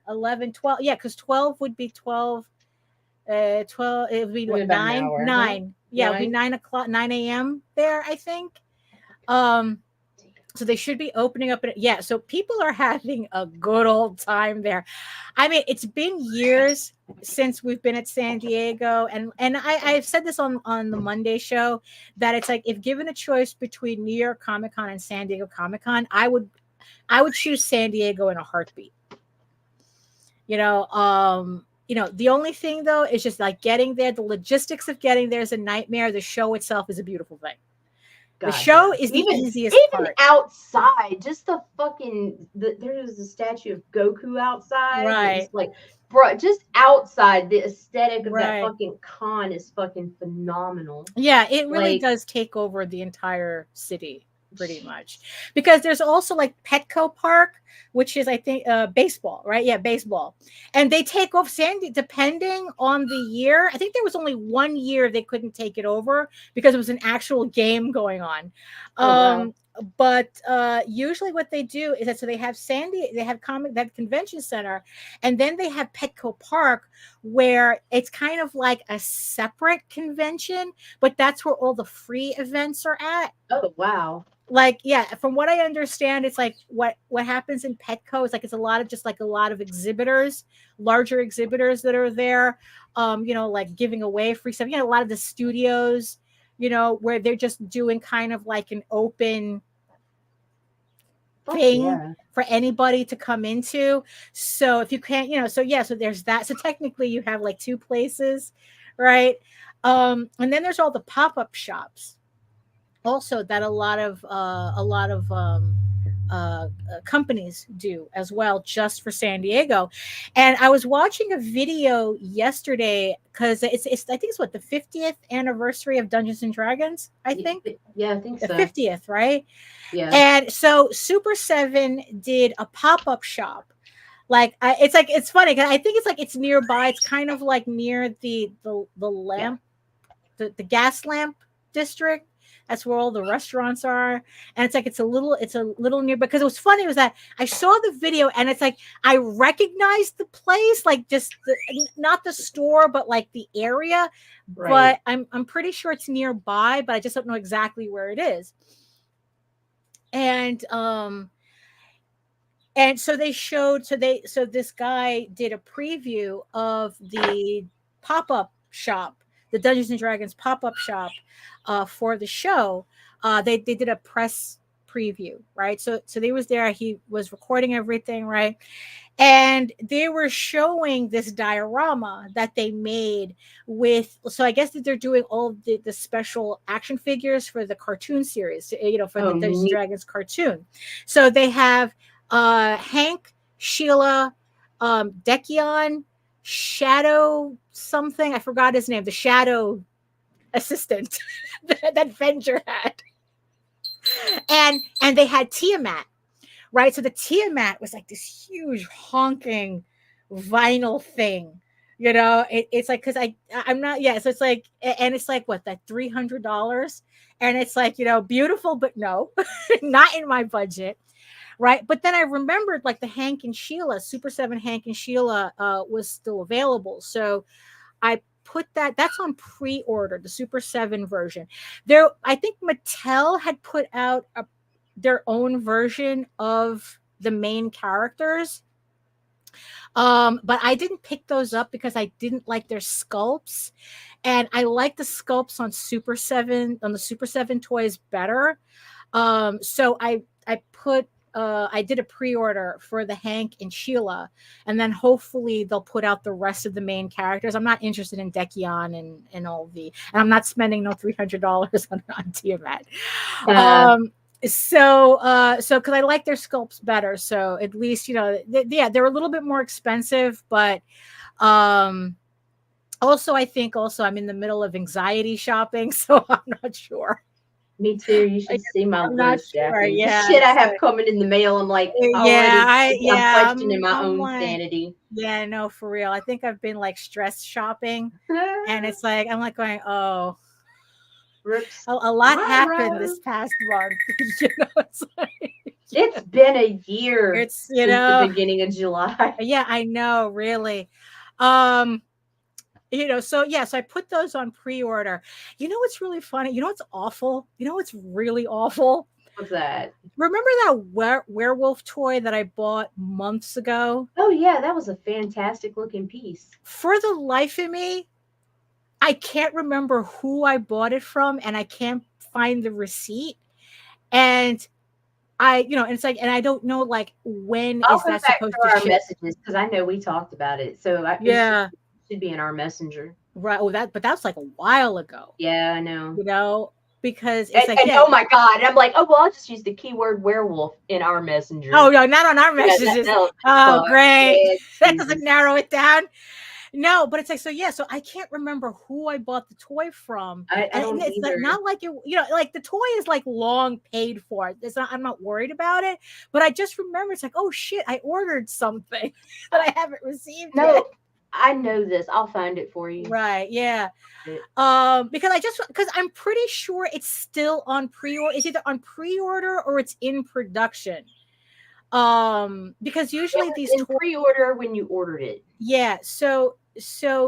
11, 12. Yeah, because 12 would be 12. 12, it would be what, About an 9? hour, huh? 9. Yeah, it would be 9? 9 o'clock, 9 a.m. there, I think. So they should be opening up. Yeah, so people are having a good old time there. I mean, it's been years since we've been at San Diego, and I've said this on the Monday show, that it's like, if given a choice between New York Comic Con and San Diego Comic Con, I would choose San Diego in a heartbeat. The only thing though is just like getting there. The logistics of getting there is a nightmare. The show itself is a beautiful thing. God, the show yeah. is the easiest even part. outside, just the fucking there's a statue of Goku outside. Right. It's like, bro, just outside, the aesthetic of that Right. fucking con is fucking phenomenal. Yeah, it really Like- does take over the entire city pretty much, because there's also like Petco Park, which is, I think, baseball, right? Yeah, baseball, and they take off Sandy depending on the year. I think there was only 1 year they couldn't take it over because it was an actual game going on. Wow. But usually what they do is that, so they have that convention center, and then they have Petco Park, where it's kind of like a separate convention, but that's where all the free events are at. Oh wow. Like, yeah, from what I understand, it's like what happens in Petco is like, it's a lot of exhibitors, larger exhibitors that are there, like giving away free stuff. A lot of the studios, where they're just doing kind of like an open thing for anybody to come into. So if you can't, so there's that. So technically you have like 2 places, right? And then there's all the pop-up shops also that a lot of companies do as well, just for San Diego. And I was watching a video yesterday, because it's I think it's what, the 50th anniversary of Dungeons and Dragons, I think. Yeah, I think the so. 50th, right? Yeah. And so Super 7 did a pop-up shop. Like, it's funny because I think it's nearby. It's kind of like near the lamp, the gas lamp district. That's where all the restaurants are. And it's a little near, because it was funny was that I saw the video, and it's like, I recognized the place, like just not the store, but like the area. Right. But I'm pretty sure it's nearby, but I just don't know exactly where it is. And so they showed, so this guy did a preview of the pop-up shop, the Dungeons and Dragons pop-up shop, for the show. They did a press preview, right? So they was there. He was recording everything, right? And they were showing this diorama that they made with. So I guess that they're doing all of the special action figures for the cartoon series, for the Dungeons and Dragons cartoon. So they have Hank, Sheila, Dekion, Shadow something. I forgot his name. The Shadow assistant that Venger had, and they had Tiamat, right? So the Tiamat was like this huge honking vinyl thing, it's like, because I'm not, so it's like, and it's like, what, that $300, and it's like, beautiful, but no, not in my budget, right? But then I remembered, like, the Hank and Sheila, Super 7 Hank and Sheila was still available, so I put that's on pre-order, the Super 7 version. I think Mattel had put out their own version of the main characters, But I didn't pick those up because I didn't like their sculpts, and I like the sculpts on Super 7 on the Super 7 toys better. So I did a pre-order for the Hank and Sheila, and then hopefully they'll put out the rest of the main characters. I'm not interested in Dekion and all and I'm not spending no $300 on Tiamat. So because I like their sculpts better, so at least they're a little bit more expensive, but um also I think also I'm in the middle of anxiety shopping, so I'm not sure. Me too. You should see my I'm not list, sure. Daphne. The Yeah, shit I have coming in the mail. I'm like yeah, already. I'm questioning my I'm own like, sanity. yeah, no, for real. I think I've been like stress shopping, and it's like I'm like going, oh, Rips. a lot happened Ruh-roh. this past month. It's like, It's been a year it's since the beginning of July. yeah, I know, really. Um, so yes, I put those on pre-order. You know what's really funny? You know what's awful? You know what's really awful? What's that? Remember that werewolf toy that I bought months ago? Oh yeah, that was a fantastic looking piece. For the life of me, I can't remember who I bought it from, and I can't find the receipt. And and it's like, and I don't know, like, when I'll is go that back supposed through to our ship? messages because I know we talked about it. So Yeah, should be in our messenger. right. Oh, but that was like a while ago, Yeah, I know. because it's like, And yeah. oh my god, and I'm like, oh well, I'll just use the keyword werewolf in our messenger. Oh no, not on our Yeah, messages. no, Oh, fuck. great. Yeah, That Jesus. doesn't narrow it down. No, but it's like, so yeah, so I can't remember who I bought the toy from. I And don't it's like either. not like like the toy is like long paid for. I'm not worried about it, but I just remember it's like, oh shit, I ordered something that I haven't received No, yet. I know this. I'll find it for you. Right, yeah. It- Because I'm pretty sure it's still on pre-order. It's either on pre-order or it's in production. Because It usually was these in pre-order when you ordered it. yeah, so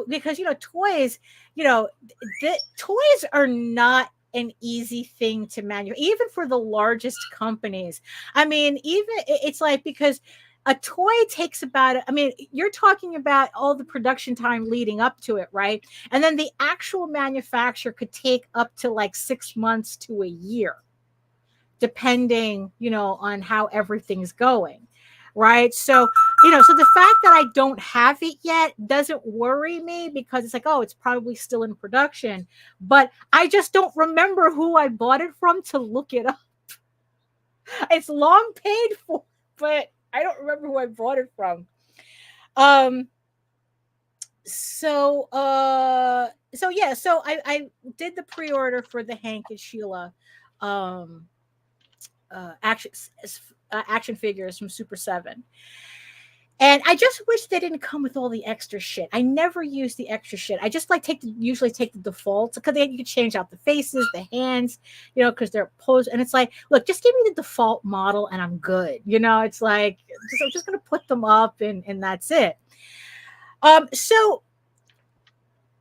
because toys, the toys are not an easy thing to manufacture, even for the largest companies. I mean, it's like, because a toy takes about, I mean, you're talking about all the production time leading up to it, right? And then the actual manufacture could take up to like 6 months to a year, depending, on how everything's going. Right. So the fact that I don't have it yet doesn't worry me, because it's like, oh, it's probably still in production, but I just don't remember who I bought it from to look it up. It's long paid for, but I don't remember who I bought it from. Um, so yeah, so I did the pre-order for the Hank and Sheila um action figures from Super 7. And I just wish they didn't come with all the extra shit. I never use the extra shit. I just like usually take the defaults, because you can change out the faces, the hands, because they're posed. And it's like, look, just give me the default model and I'm good. It's like, I'm just gonna put them up and that's it. So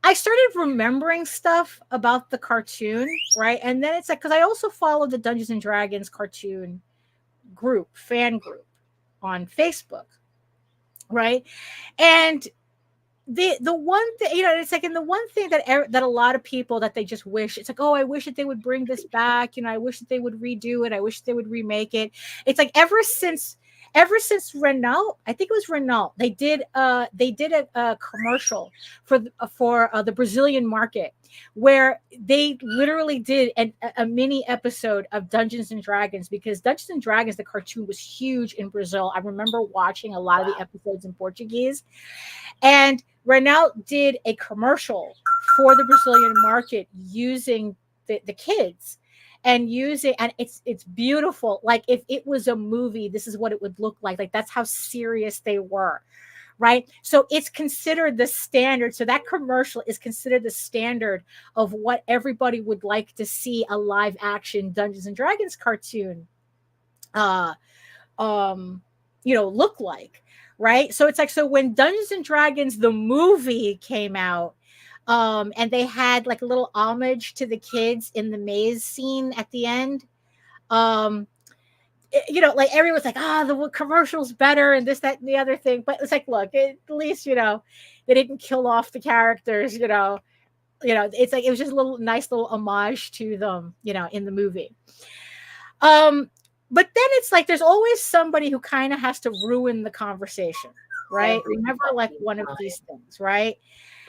I started remembering stuff about the cartoon, right? And then it's like, because I also follow the Dungeons and Dragons cartoon fan group on Facebook, right? And the one thing, it's like, and the one thing that a lot of people, that they just wish, it's like, oh, I wish that they would bring this back, I wish that they would redo it, I wish they would remake it. It's like, ever since Renault, I think it was Renault, they did a commercial for the Brazilian market, where they literally did a mini episode of Dungeons and Dragons, because Dungeons and Dragons, the cartoon, was huge in Brazil. I remember watching a lot of the episodes in Portuguese, and Renault did a commercial for the Brazilian market using the kids, and it's beautiful. Like, if it was a movie, this is what it would look like. Like, that's how serious they were, right? So it's considered the standard. So that commercial is considered the standard of what everybody would like to see a live action Dungeons and Dragons cartoon look like, right? So it's like, so when Dungeons and Dragons the movie came out, and they had like a little homage to the kids in the maze scene at the end, you know, like everyone's like, ah, the commercial's better and this, that, and the other thing. But it's like, look, at least, you know, they didn't kill off the characters, you know, it's like, it was just a little nice little homage to them, you know, in the movie. But then it's like, there's always somebody who kind of has to ruin the conversation, right? Every Remember, like fucking one of time. these things, right?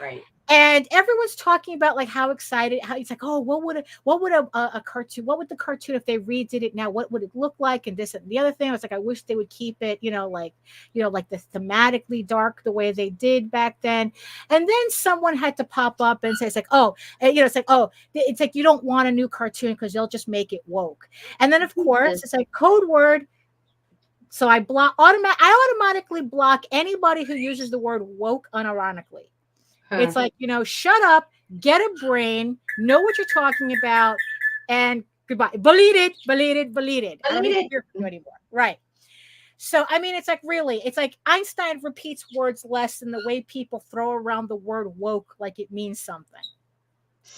Right. And everyone's talking about like how excited, how it's like, oh, what would a cartoon, what would the cartoon, if they redid it now, what would it look like, and this and the other thing. I was like, I wish they would keep it, you know, like the thematically dark the way they did back then. And then someone had to pop up and say, it's like, oh, it's like, oh, it's like, you don't want a new cartoon because they'll just make it woke. And then of course it's like code word. So I automatically block anybody who uses the word woke unironically. It's like, you know, shut up, get a brain, know what you're talking about, and goodbye. Believe it. I don't need to hear from you anymore. Right. So, I mean, it's like, really, it's like Einstein repeats words less than the way people throw around the word woke like it means something.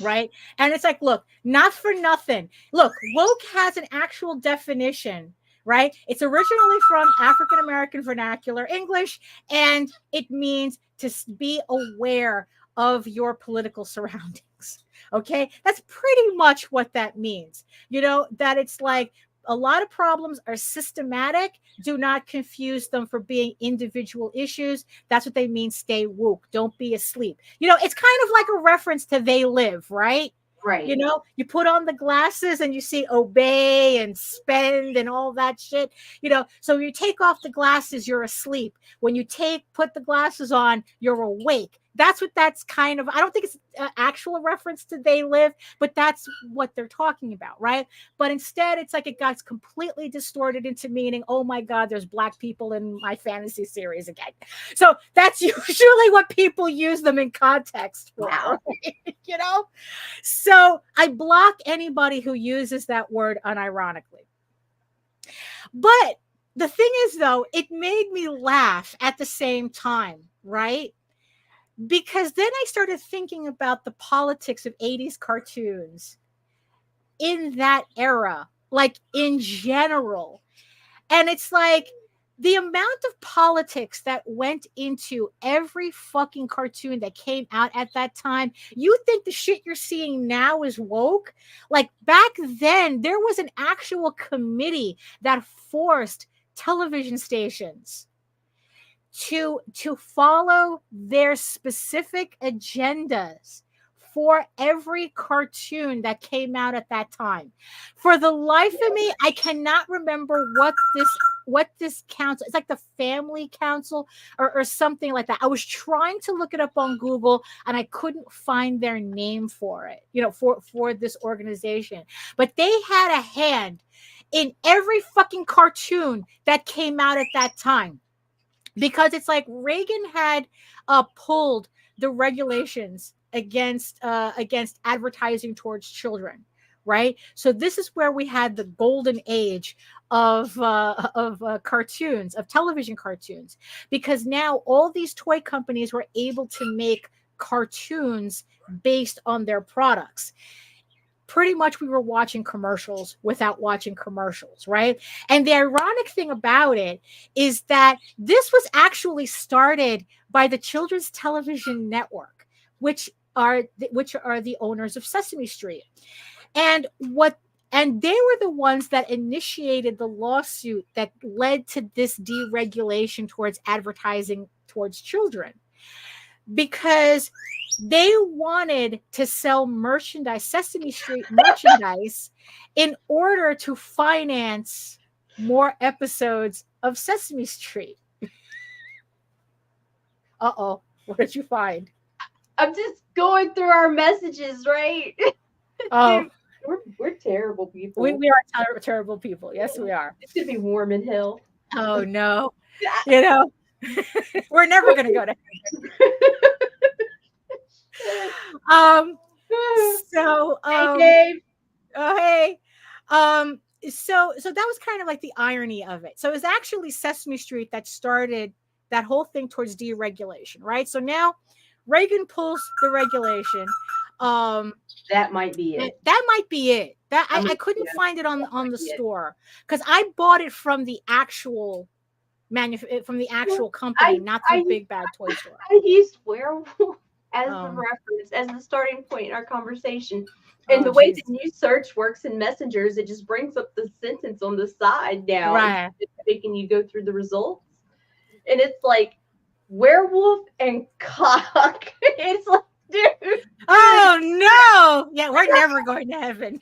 Right. And it's like, look, not for nothing. Look, woke has an actual definition. Right. It's originally from African American vernacular English, and it means to be aware of your political surroundings. Okay. That's pretty much what that means. You know, that it's like a lot of problems are systematic. Do not confuse them for being individual issues. That's what they mean. Stay woke. Don't be asleep. You know, it's kind of like a reference to They Live, right? Right. You know, you put on the glasses and you see obey and spend and all that shit. You know, so when you take off the glasses, you're asleep. When you put the glasses on, you're awake. That's what that's kind of, I don't think it's an actual reference to They Live, but that's what they're talking about, right? But instead, it's like it got completely distorted into meaning, oh my God, there's black people in my fantasy series again. So that's usually what people use them in context for, Wow. right? You know? So I block anybody who uses that word unironically. But the thing is, though, it made me laugh at the same time, right? Because then I started thinking about the politics of 80s cartoons in that era, like in general. And it's like the amount of politics that went into every fucking cartoon that came out at that time. You think the shit you're seeing now is woke? Like back then, there was an actual committee that forced television stations to follow their specific agendas for every cartoon that came out at that time. For the life of me, I cannot remember what this council, it's like the Family Council or something like that. I was trying to look it up on Google and I couldn't find their name for it, you know, for this organization. But they had a hand in every fucking cartoon that came out at that time. Because it's like Reagan had pulled the regulations against advertising towards children, right? So this is where we had the golden age of cartoons, of television cartoons, because now all these toy companies were able to make cartoons based on their products. Pretty much we were watching commercials without watching commercials, right? And the ironic thing about it is that this was actually started by the Children's Television Network, which are the owners of Sesame Street. And they were the ones that initiated the lawsuit that led to this deregulation towards advertising towards children, because they wanted to sell merchandise, Sesame Street merchandise, in order to finance more episodes of Sesame Street. Uh-oh, what did you find? I'm just going through our messages, right? Oh, Dude, we're terrible people. we are terrible people. Yes, we are. It's gonna be warm in hell. Oh no, you know, we're never gonna go to so hey Dave. Oh hey. So that was kind of like the irony of it. So it was actually Sesame Street that started that whole thing towards deregulation, right? So now Reagan pulls the regulation. That might be it. That might be it. That I'm I gonna- couldn't yeah, find it on that the might be it. store because I bought it from the actual from the actual company, not through Big Bad Toy Store. I used werewolf as the Um, reference, as the starting point in our conversation. And the oh, way geez. the new search works in messengers, it just brings up the sentence on the side now, Right. making you go through the results. And it's like werewolf and cock. It's like, dude, Oh no! Yeah, we're never going to heaven.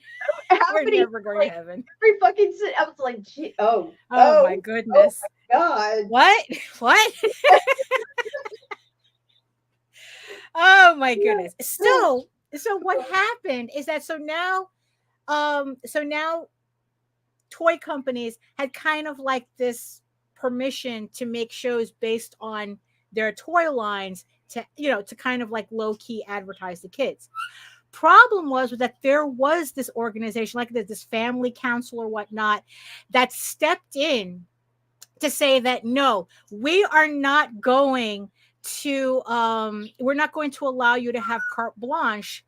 how We're many never going like to heaven. every fucking I was like, gee, Oh my oh goodness! my god. What? What? Oh my goodness! So what happened is that so now toy companies had kind of like this permission to make shows based on their toy lines to to kind of like low key advertise the kids. Problem was that there was this organization like this family council or whatnot that stepped in to say that no, we are not going to we're not going to allow you to have carte blanche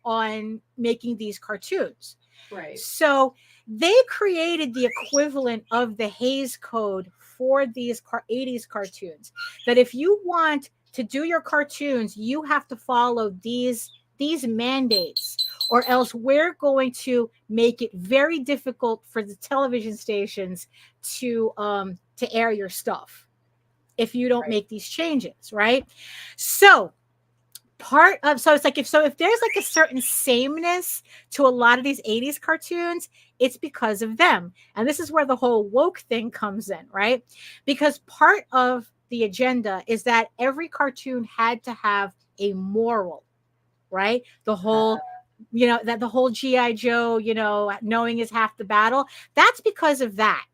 on making these cartoons. Right. So they created the equivalent of the Hays Code for these 80s cartoons. That if you want to do your cartoons, you have to follow these mandates, or else we're going to make it very difficult for the television stations to air your stuff if you don't make these changes, right? So it's like if there's like a certain sameness to a lot of these 80s cartoons, it's because of them. And this is where the whole woke thing comes in, right? Because part of the agenda is that every cartoon had to have a moral, right? The whole that the whole GI Joe, knowing is half the battle. That's because of that.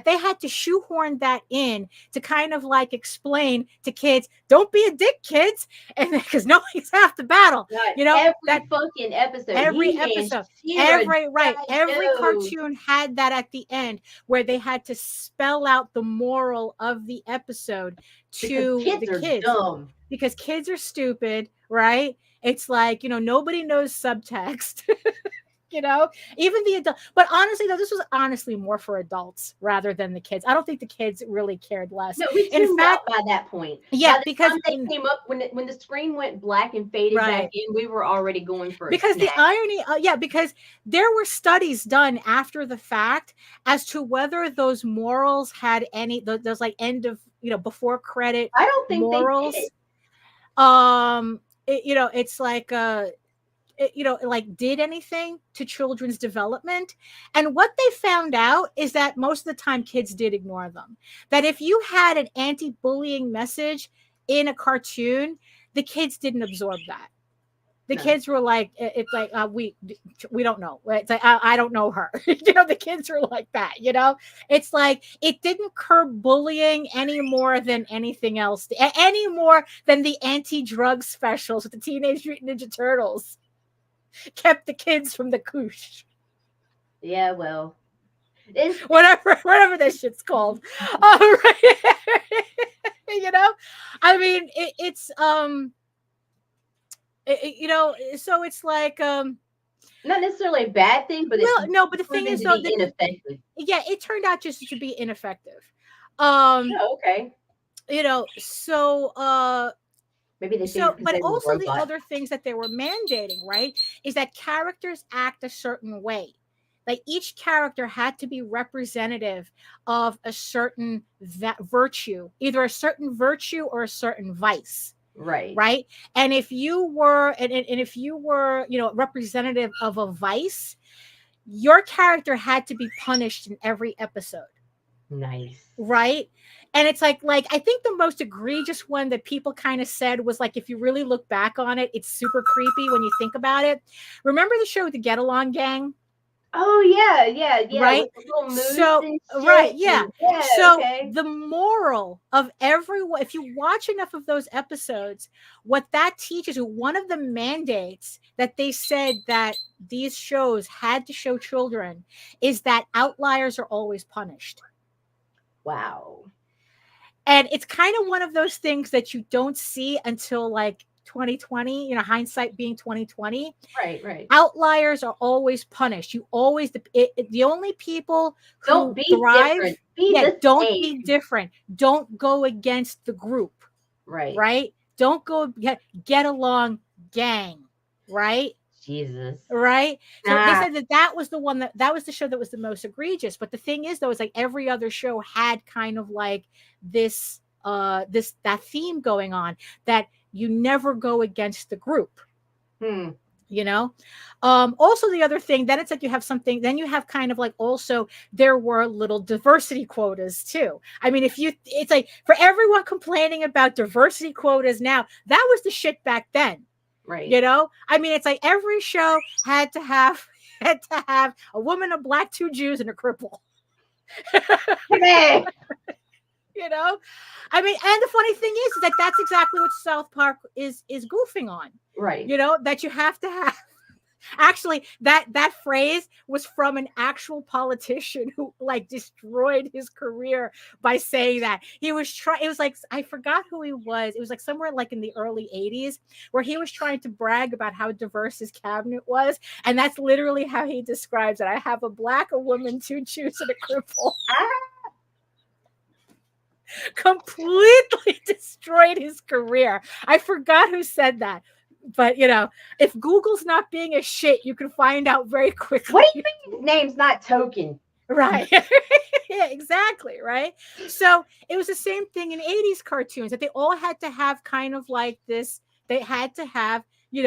They had to shoehorn that in to kind of like explain to kids, don't be a dick, kids, and because knowing's half the battle. Every fucking episode. Every episode, every cartoon had that at the end where they had to spell out the moral of the episode to the kids. Dumb. Because kids are stupid, right? It's like, nobody knows subtext. Even the adult. But honestly, though, this was honestly more for adults rather than the kids. I don't think the kids really cared less. No, we tuned out by that point. Yeah, by the because time they came up when the screen went black and faded back in, we were already going for because the irony, because there were studies done after the fact as to whether those morals had any those like end of before credit. I don't think morals. They did. It's like like did anything to children's development. And what they found out is that most of the time kids did ignore them. That if you had an anti-bullying message in a cartoon, the kids didn't absorb that. The kids were like, it's like, we don't know. It's like, I don't know her. The kids are like that, It's like, it didn't curb bullying any more than anything else, any more than the anti-drug specials with the Teenage Mutant Ninja Turtles kept the kids from the koosh. Yeah, well. Whatever this shit's called. I mean, it's so it's like not necessarily a bad thing, but but the thing is though, ineffective. Yeah, it turned out just to be ineffective. Okay. So maybe they but also the other things that they were mandating, right, is that characters act a certain way. Like each character had to be representative of a certain virtue, either a certain virtue or a certain vice. Right. And if you were representative of a vice, your character had to be punished in every episode. Nice. Right. And it's like I think the most egregious one that people kind of said was like, if you really look back on it, it's super creepy when you think about it. Remember the show The Get Along Gang? Oh yeah. Right. So okay. The moral of everyone, if you watch enough of those episodes, what that teaches you, one of the mandates that they said that these shows had to show children is that outliers are always punished. Wow. And it's kind of one of those things that you don't see until like 2020, hindsight being 2020. Right. Outliers are always punished. You always the only people who Don't be thrive, different. Be the don't same. be different. Don't go against the group, right? Don't go get along, gang, right? Jesus. Right. So they said that was the one that was the show that was the most egregious. But the thing is, though, is like every other show had kind of like this that theme going on, that you never go against the group. Also the other thing, then it's like you have something, then you have kind of like, also there were little diversity quotas too. I mean, it's like, for everyone complaining about diversity quotas now, that was the shit back then. Right. I mean, it's like every show had to have a woman, a black, 2 Jews, and a cripple. Hey. I mean, and the funny thing is that that's exactly what South Park is goofing on. Right. That you have to have. Actually, that phrase was from an actual politician who like destroyed his career by saying that. It was like, I forgot who he was. It was like somewhere like in the early 80s, where he was trying to brag about how diverse his cabinet was. And that's literally how he describes it. I have a black, a woman, 2 Jews, and a cripple. Completely destroyed his career. I forgot who said that. But if Google's not being a shit, you can find out very quickly. What do you mean his name's not Token? Right. Yeah, exactly. Right. So it was the same thing in 80s cartoons, that they all had to have kind of like this. They had to have, you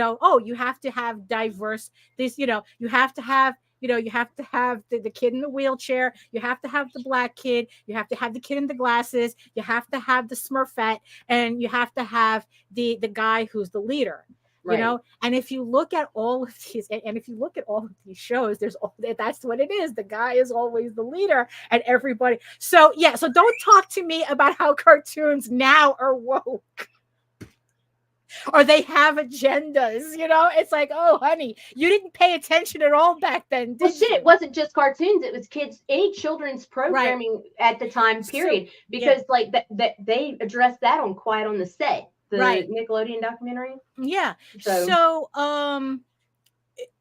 have to have diverse this, you have to have, you have to have the kid in the wheelchair. You have to have the black kid. You have to have the kid in the glasses. You have to have the Smurfette, and you have to have the guy who's the leader. Right. And if you look at all of these, and if you look at all of these shows, that's what it is. The guy is always the leader, and everybody. So so don't talk to me about how cartoons now are woke, or they have agendas. It's like, oh honey, you didn't pay attention at all back then, did you? It wasn't just cartoons, it was any children's programming at the time period, because like that they addressed that on Quiet on the Set, the Nickelodeon documentary. So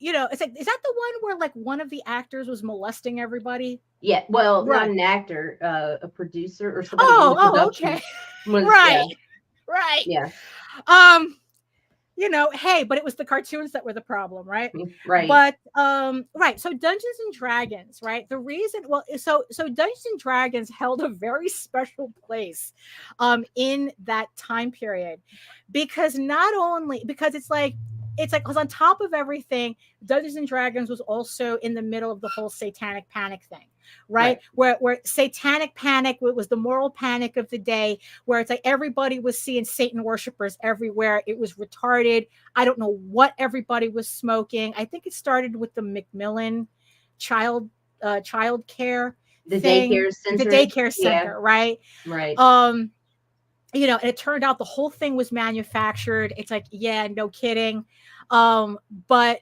it's like, is that the one where like one of the actors was molesting everybody? Yeah, well, not an actor, a producer or somebody in the production. Okay. Was, right. Yeah. Hey, but it was the cartoons that were the problem, right? Right. But so Dungeons and Dragons, right? The reason, so Dungeons and Dragons held a very special place in that time period, because it's like, because on top of everything, Dungeons and Dragons was also in the middle of the whole satanic panic thing, right? Where satanic panic was the moral panic of the day, where it's like everybody was seeing Satan worshipers everywhere. It was retarded. I don't know what everybody was smoking. I think it started with the Macmillan child care, the daycare center, right? Right. And it turned out the whole thing was manufactured. It's like, yeah, no kidding. But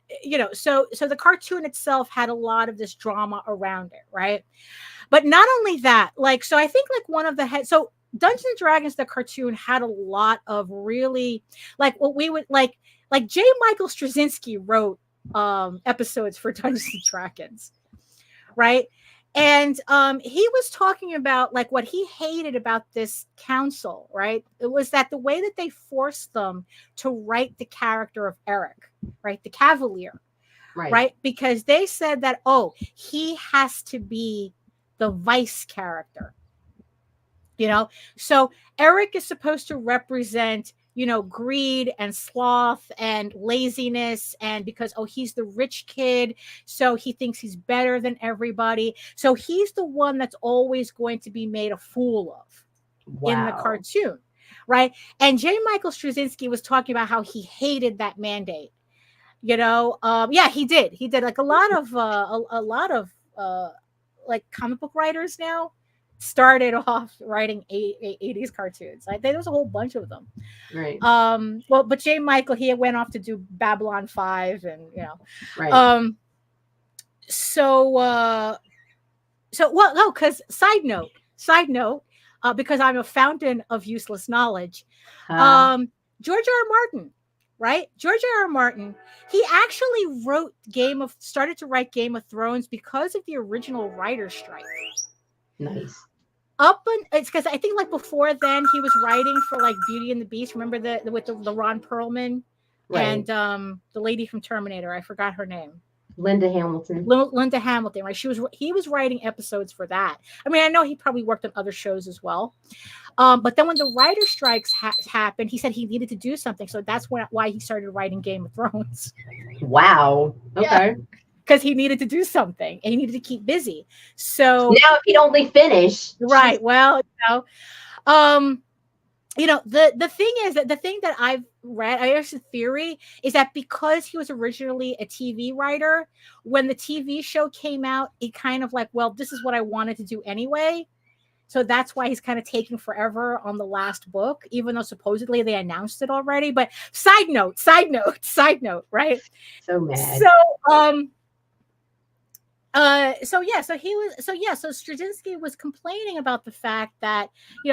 so the cartoon itself had a lot of this drama around it, right? But not only that, like, so I think like one of the so Dungeons and Dragons, the cartoon, had a lot of really like what we would like J. Michael Straczynski wrote episodes for Dungeons and Dragons, right? And he was talking about like what he hated about this council, right? It was that the way that they forced them to write the character of Eric, right? The Cavalier, right? Because they said that, he has to be the vice character, So Eric is supposed to represent, greed and sloth and laziness. And because, he's the rich kid, so he thinks he's better than everybody. So he's the one that's always going to be made a fool of in the cartoon, right? And J. Michael Straczynski was talking about how he hated that mandate. He did. He did. Like a lot of like comic book writers now started off writing 80s cartoons. Like there was a whole bunch of them. Right. But J. Michael, he went off to do Babylon 5 and Right. Because side note, because I'm a fountain of useless knowledge. George R. R. Martin right? George R. R. Martin, he actually started to write Game of Thrones because of the original writer's strike. Nice. It's because I think like before then he was writing for like Beauty and the Beast. Remember with the Ron Perlman Right. and the lady from Terminator. I forgot her name. Linda Hamilton. Linda Hamilton, right? He was writing episodes for that. I mean, I know he probably worked on other shows as well. But then when the writer strikes happened, he said he needed to do something. So that's why he started writing Game of Thrones. Wow. Okay. Because he needed to do something and he needed to keep busy. So now if he'd only finish. Right. Well, the thing is that the thing that I've read, I guess the theory is that because he was originally a TV writer, when the TV show came out, he kind of like, well, this is what I wanted to do anyway. So that's why he's kind of taking forever on the last book, even though supposedly they announced it already. But side note, right? So mad. So Straczynski was complaining about the fact that,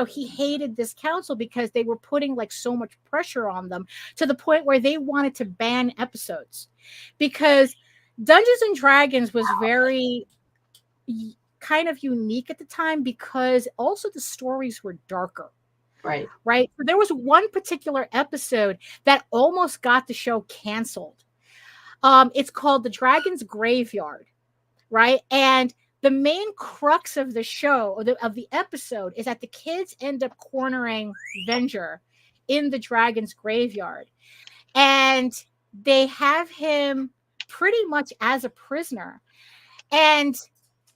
he hated this council because they were putting like so much pressure on them to the point where they wanted to ban episodes because Dungeons and Dragons was very kind of unique at the time because also the stories were darker. Right. So there was one particular episode that almost got the show canceled. It's called The Dragon's Graveyard. Right. And the main crux of the show of the episode is that the kids end up cornering Venger in the dragon's graveyard. And they have him pretty much as a prisoner. And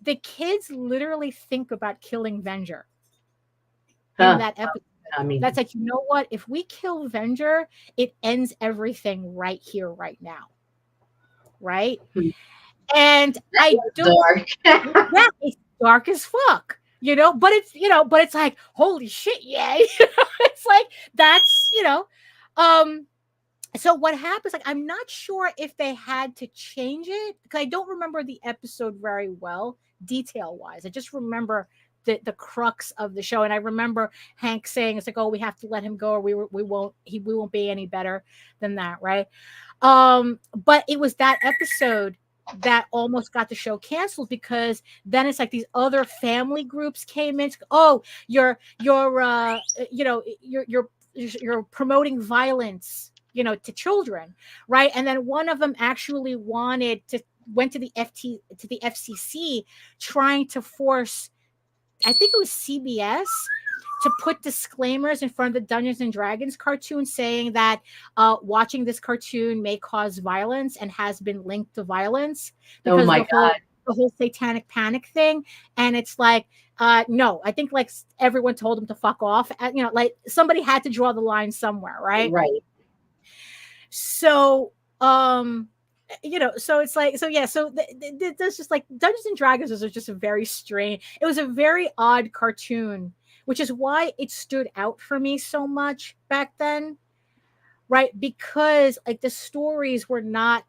the kids literally think about killing Venger in that episode. I mean, that's like, you know what? If we kill Venger, it ends everything right here, right now. Right. And I don't. Yeah, it's dark as fuck, But it's like, holy shit, yay! It's like that's So what happens? Like, I'm not sure if they had to change it because I don't remember the episode very well, detail wise. I just remember the crux of the show, and I remember Hank saying, "It's like, oh, we have to let him go, or we won't be any better than that, right?" But it was that episode that almost got the show canceled because then it's like these other family groups came in. Oh, you're promoting violence, to children, right? And then one of them actually went to the FCC trying to force, I think it was CBS, to put disclaimers in front of the Dungeons and Dragons cartoon saying that watching this cartoon may cause violence and has been linked to violence because the whole satanic panic thing. And it's like, no, I think like everyone told them to fuck off. Like somebody had to draw the line somewhere, right? Right. So, so it's like, that's just like Dungeons and Dragons was just a very strange, it was a very odd cartoon, which is why it stood out for me so much back then, right? Because like the stories were not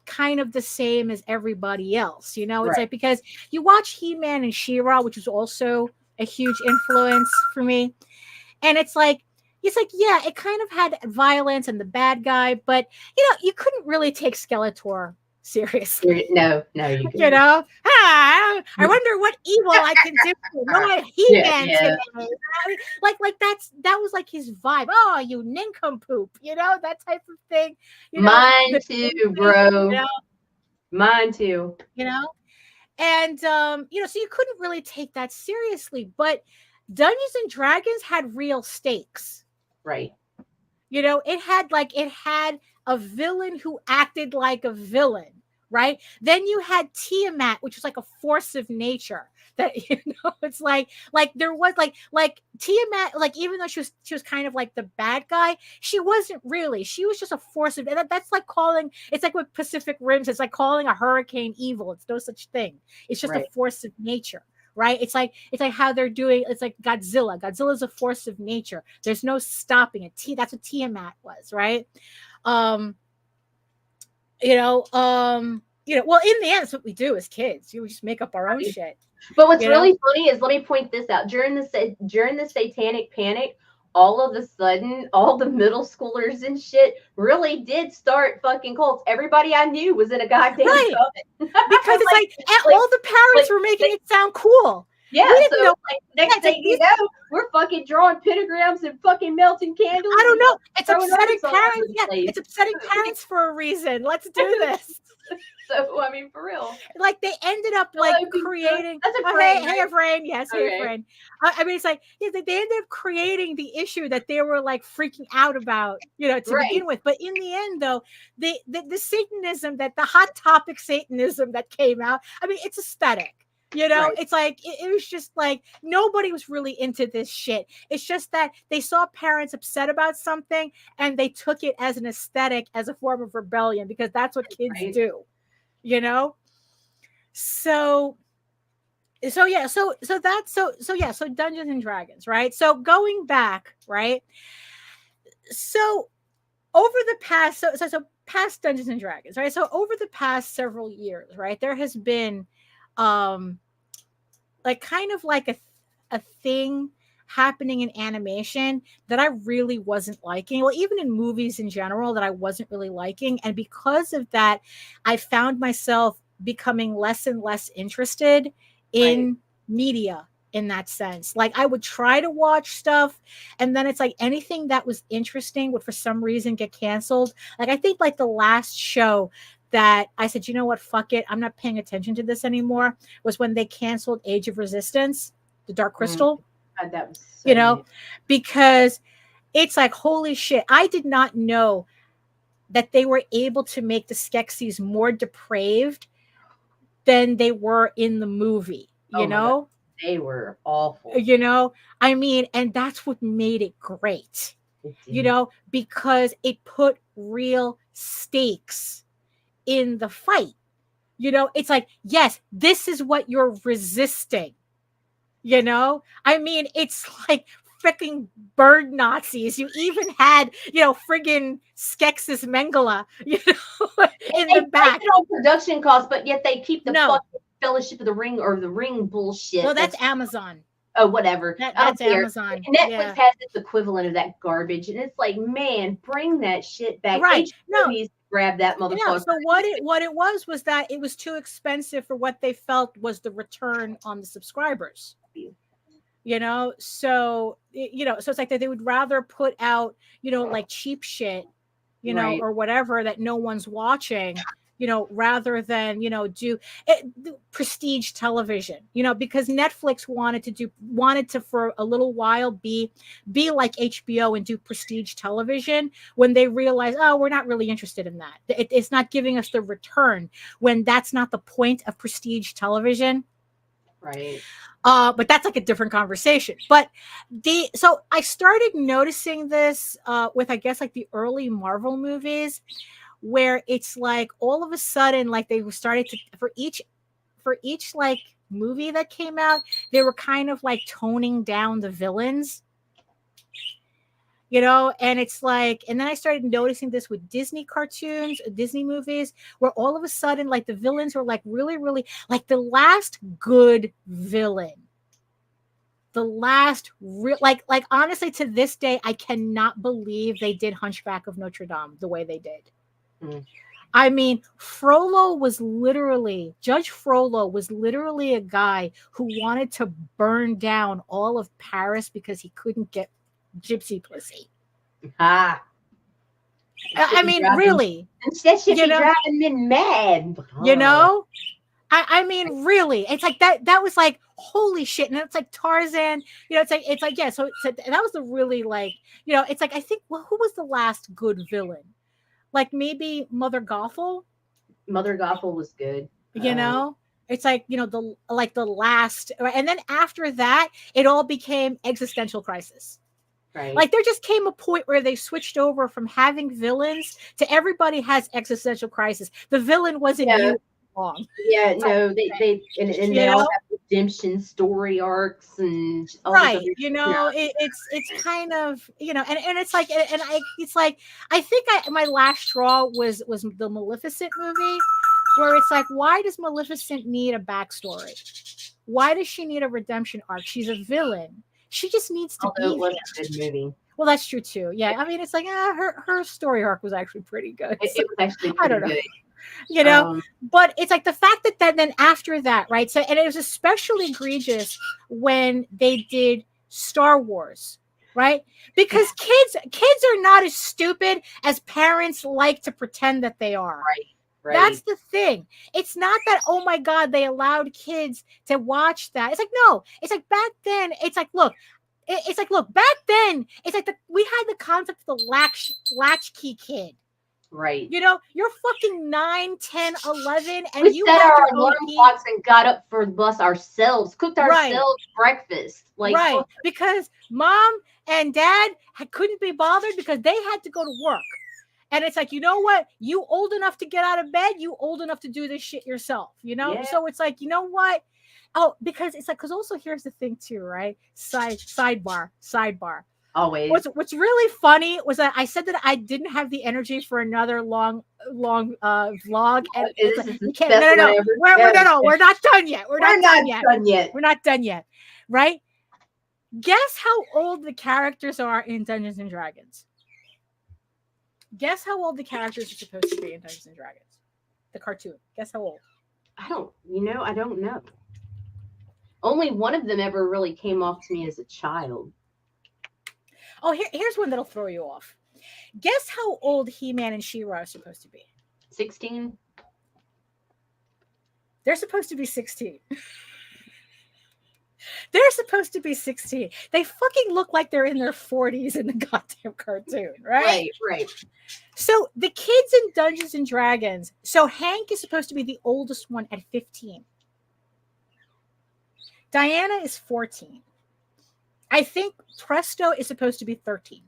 kind of the same as everybody else, It's right. like, because you watch He-Man and She-Ra, which was also a huge influence for me. And it's like, yeah, it kind of had violence and the bad guy, but you couldn't really take Skeletor seriously. No, you couldn't. I wonder what evil I can do to my He-Man today. Like that was like his vibe. Oh, you nincompoop, that type of thing. Mine too, bro. Mine too. And so you couldn't really take that seriously, but Dungeons and Dragons had real stakes. Right. It had a villain who acted like a villain, right? Then you had Tiamat, which was like a force of nature. That it's like there was like Tiamat, like even though she was kind of like the bad guy, she wasn't really. She was just a force of. That's like calling. It's like with Pacific Rims. It's like calling a hurricane evil. It's no such thing. It's just a force of nature. Right? It's like how they're doing. It's like Godzilla. Godzilla's a force of nature. There's no stopping it. That's what Tiamat was, right? Well, in the end, that's what we do as kids. We just make up our own shit. But what's really funny is, let me point this out. During the satanic panic, all of a sudden, all the middle schoolers and shit really did start fucking cults. Everybody I knew was in a goddamn Right. coven. Because it's like, like- all the parents were making it sound cool. Yeah, We didn't so know. like next Yeah, thing you know, we're fucking drawing pentagrams and fucking melting candles. I don't know. It's throwing upsetting hearts all over parents. the Yeah, place. it's upsetting parents for a reason. Let's do this. So I mean, for real. Like they ended up Hello, like Pizza. creating. That's a Oh, friend, hey, right? hey, Efrain. Yes, hey, Okay. Efrain. I mean, it's like yeah, they ended up creating the issue that they were like freaking out about, to Right. begin with. But in the end, though, the Satanism, that the hot topic Satanism that came out. I mean, it's aesthetic. Right. It's like it was just like nobody was really into this shit. It's just that they saw parents upset about something and they took it as an aesthetic, as a form of rebellion, because that's what kids Right. do. So yeah, so Dungeons and Dragons, right? So going back, right? So over the past past Dungeons and Dragons, right? So over the past several years, right, there has been like kind of like a thing happening in animation that I really wasn't liking. Well, even in movies in general, that I wasn't really liking. And because of that, I found myself becoming less and less interested in media in that sense. Like I would try to watch stuff, and then it's like anything that was interesting would for some reason get canceled. Like I think like the last show that I said, you know what, fuck it, I'm not paying attention to this anymore, was when they canceled Age of Resistance, the Dark Crystal. God, that was so because it's like, holy shit, I did not know that they were able to make the Skeksis more depraved than they were in the movie, you know? God. They were awful. I mean, and that's what made it great, because it put real stakes in the fight. It's like, yes, this is what you're resisting. I mean, it's like freaking bird Nazis. You even had, friggin' Skeksis Mengele, in the back. On production costs, but yet they keep the No. fucking Fellowship of the Ring or the Ring bullshit. No, that's Amazon. Oh, whatever. That's Amazon. Netflix has its equivalent of that garbage, and it's like, man, bring that shit back. Right. HBO needs to grab that motherfucker. So what it was that it was too expensive for what they felt was the return on the subscribers. So so it's like that they would rather put out, like cheap shit, or whatever that no one's watching, rather than, do prestige television, because Netflix wanted to for a little while be like HBO and do prestige television, when they realized, oh, we're not really interested in that. It's not giving us the return, when that's not the point of prestige television. Right. But that's like a different conversation. But so I started noticing this with, I guess, like the early Marvel movies, where it's like all of a sudden, like they started to, for each like movie that came out, they were kind of like toning down the villains. And it's like, and then I started noticing this with Disney cartoons, Disney movies, where all of a sudden, like the villains were like really, really, like the last good villain, like honestly, to this day, I cannot believe they did Hunchback of Notre Dame the way they did. I mean, Judge Frollo was literally a guy who wanted to burn down all of Paris because he couldn't get gypsy pussy. I mean, really, that should be driving me mad. I mean, really, it's like that was like, holy shit. And it's like Tarzan, it's like yeah, so that was the really, like, it's like, I think, well, who was the last good villain? Like maybe Mother Gothel. Mother Gothel was good. It's like, the last, and then after that, it all became existential crisis. Right. Like there just came a point where they switched over from having villains to everybody has existential crisis. The villain wasn't you long. Yeah, no, they they all have redemption story arcs and all right. It's kind of, and it's like, and I think my last straw was the Maleficent movie, where it's like, why does Maleficent need a backstory? Why does she need a redemption arc? She's a villain. She just needs to Although it be was there. a good movie. Well, that's true too. Yeah, I mean, it's like her story arc was actually pretty good. It So, was actually I pretty don't know. good. You know, but it's like the fact that then after that, right? So, and it was especially egregious when they did Star Wars, right? Because kids are not as stupid as parents like to pretend that they are. Right. That's the thing. It's not that, oh my God, they allowed kids to watch that. It's like, no, it's like back then, it's like, look, back then, it's like we had the concept of the latchkey kid. Right. You know, you're fucking 9, 10, 11, and We you set had our your alarm own clocks and got up for the bus ourselves, cooked ourselves breakfast. Like, right, because mom and dad couldn't be bothered because they had to go to work. And it's like, you know what? You old enough to get out of bed, you old enough to do this shit yourself, you know? Yeah. So it's like, you know what? Oh, because it's like, because also here's the thing too, right? Sidebar. always. What's really funny was that I said that I didn't have the energy for another long vlog, and This like, is the we can't. best No, one ever. we're not done yet. We're not done yet. We're not done yet, right? Guess how old the characters are in Dungeons and Dragons. Guess how old the characters are supposed to be in Dungeons and Dragons, the cartoon. Guess how old? I don't know. Only one of them ever really came off to me as a child. Oh, here's one that'll throw you off. Guess how old He-Man and She-Ra are supposed to be? 16. They're supposed to be 16. They're supposed to be 16. They fucking look like they're in their 40s in the goddamn cartoon, right? Right. So the kids in Dungeons and Dragons, so Hank is supposed to be the oldest one at 15. Diana is 14. I think Presto is supposed to be 13.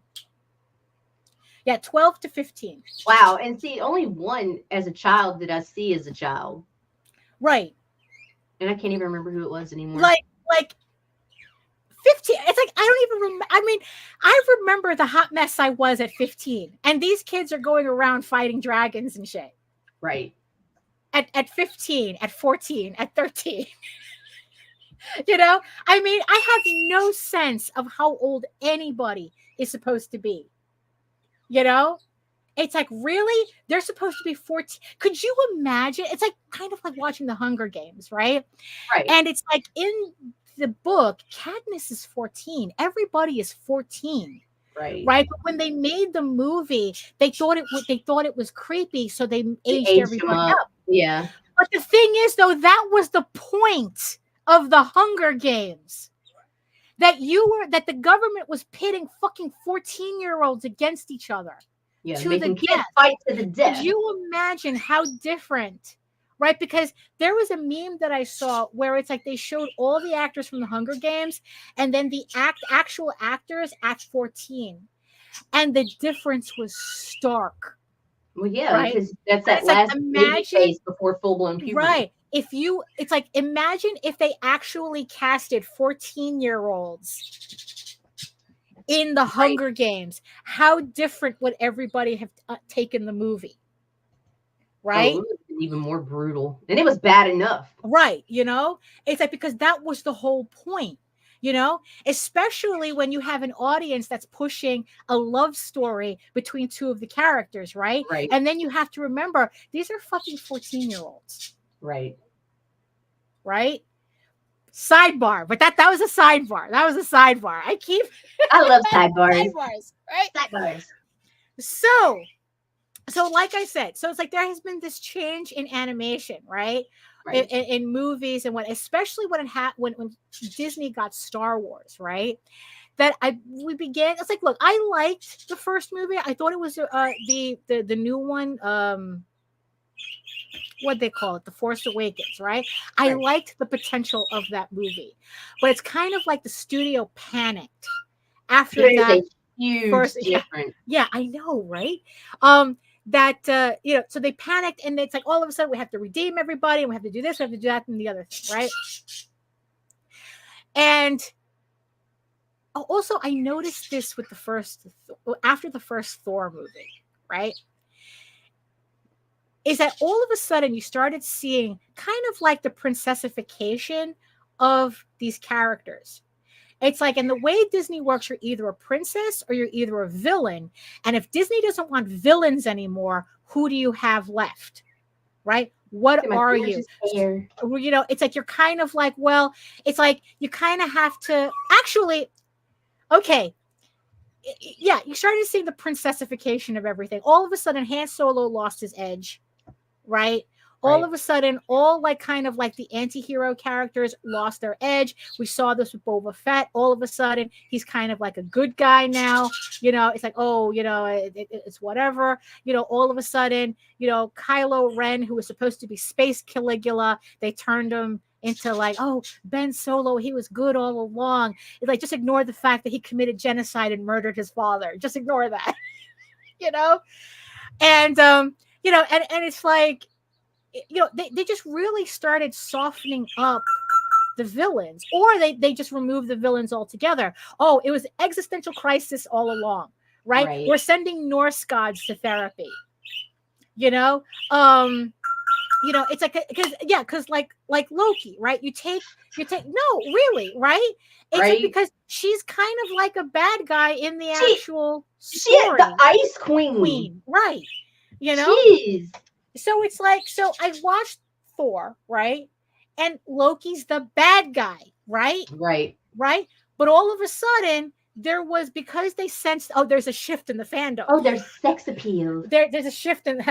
Yeah, 12 to 15. Wow. And see, only one as a child did I see as a child. Right. And I can't even remember who it was anymore. Like 15. It's like, I don't even remember. I mean, I remember the hot mess I was at 15. And these kids are going around fighting dragons and shit. Right. At 15, at 14, at 13. You know, I mean, I have no sense of how old anybody is supposed to be. You know, it's like, really? They're supposed to be 14. Could you imagine? It's like kind of like watching the Hunger Games, right? Right. And it's like in the book, Katniss is 14. Everybody is 14. Right. But when they made the movie, they thought it was creepy, so they aged everybody up. Yeah. But the thing is, though, that was the point of the Hunger Games. That the government was pitting fucking 14-year-olds against each other. Yeah, to making the kids death. fight to the death. Could you imagine how different, right? Because there was a meme that I saw where it's like they showed all the actors from the Hunger Games and then the actual actors at 14. And the difference was stark. Well, yeah, right? because that's that last baby phase before full-blown puberty. Right. It's like, imagine if they actually casted 14-year-olds in the Hunger Games. How different would everybody have taken the movie? Right? Oh, even more brutal. And it was bad enough. Right. You know, it's like, because that was the whole point. You know, especially when you have an audience that's pushing a love story between two of the characters, right? Right. And then you have to remember, these are fucking 14-year-olds. Right. Right? Sidebar. But that was a sidebar. That was a sidebar. I love sidebars. Sidebars, right? Sidebars. So like I said, so it's like there has been this change in animation, right? In movies and especially when Disney got Star Wars, right? We began. It's like, look, I liked the first movie. I thought it was the new one. What they call it, The Force Awakens, right? I liked the potential of that movie, but it's kind of like the studio panicked after that. Huge difference. Yeah, I know, right? So they panicked, and it's like all of a sudden we have to redeem everybody, and we have to do this, we have to do that, and the other thing, right? And also, I noticed this with after the first Thor movie, right? Is that all of a sudden you started seeing kind of like the princessification of these characters. It's like, and the way Disney works, you're either a princess or you're either a villain. And if Disney doesn't want villains anymore, who do you have left? Right? What My are gorgeous you? hair. You know, it's like you're kind of like, well, it's like you kind of have to actually, okay. Yeah, you started seeing the princessification of everything. All of a sudden, Han Solo lost his edge, right? All of a sudden, all like kind of like the anti-hero characters lost their edge. We saw this with Boba Fett. All of a sudden, he's kind of like a good guy now. You know, it's like, oh, you know, it's whatever. You know, all of a sudden, you know, Kylo Ren, who was supposed to be Space Caligula, they turned him into like, oh, Ben Solo, he was good all along. It's like, just ignore the fact that he committed genocide and murdered his father. Just ignore that, you know? And, you know, and it's like, you know, they just really started softening up the villains, or they just removed the villains altogether. Oh, it was existential crisis all along, right? We're sending Norse gods to therapy, you know? You know, it's like, because like Loki, right? You take no, really, right? It's like because she's kind of like a bad guy in the actual story. The Ice Queen, right? You know, jeez. So it's like, so I watched Thor, right? And Loki's the bad guy, right? Right. But all of a sudden, there was, because they sensed, oh, there's a shift in the fandom. Oh, there's sex appeal. There's a shift in,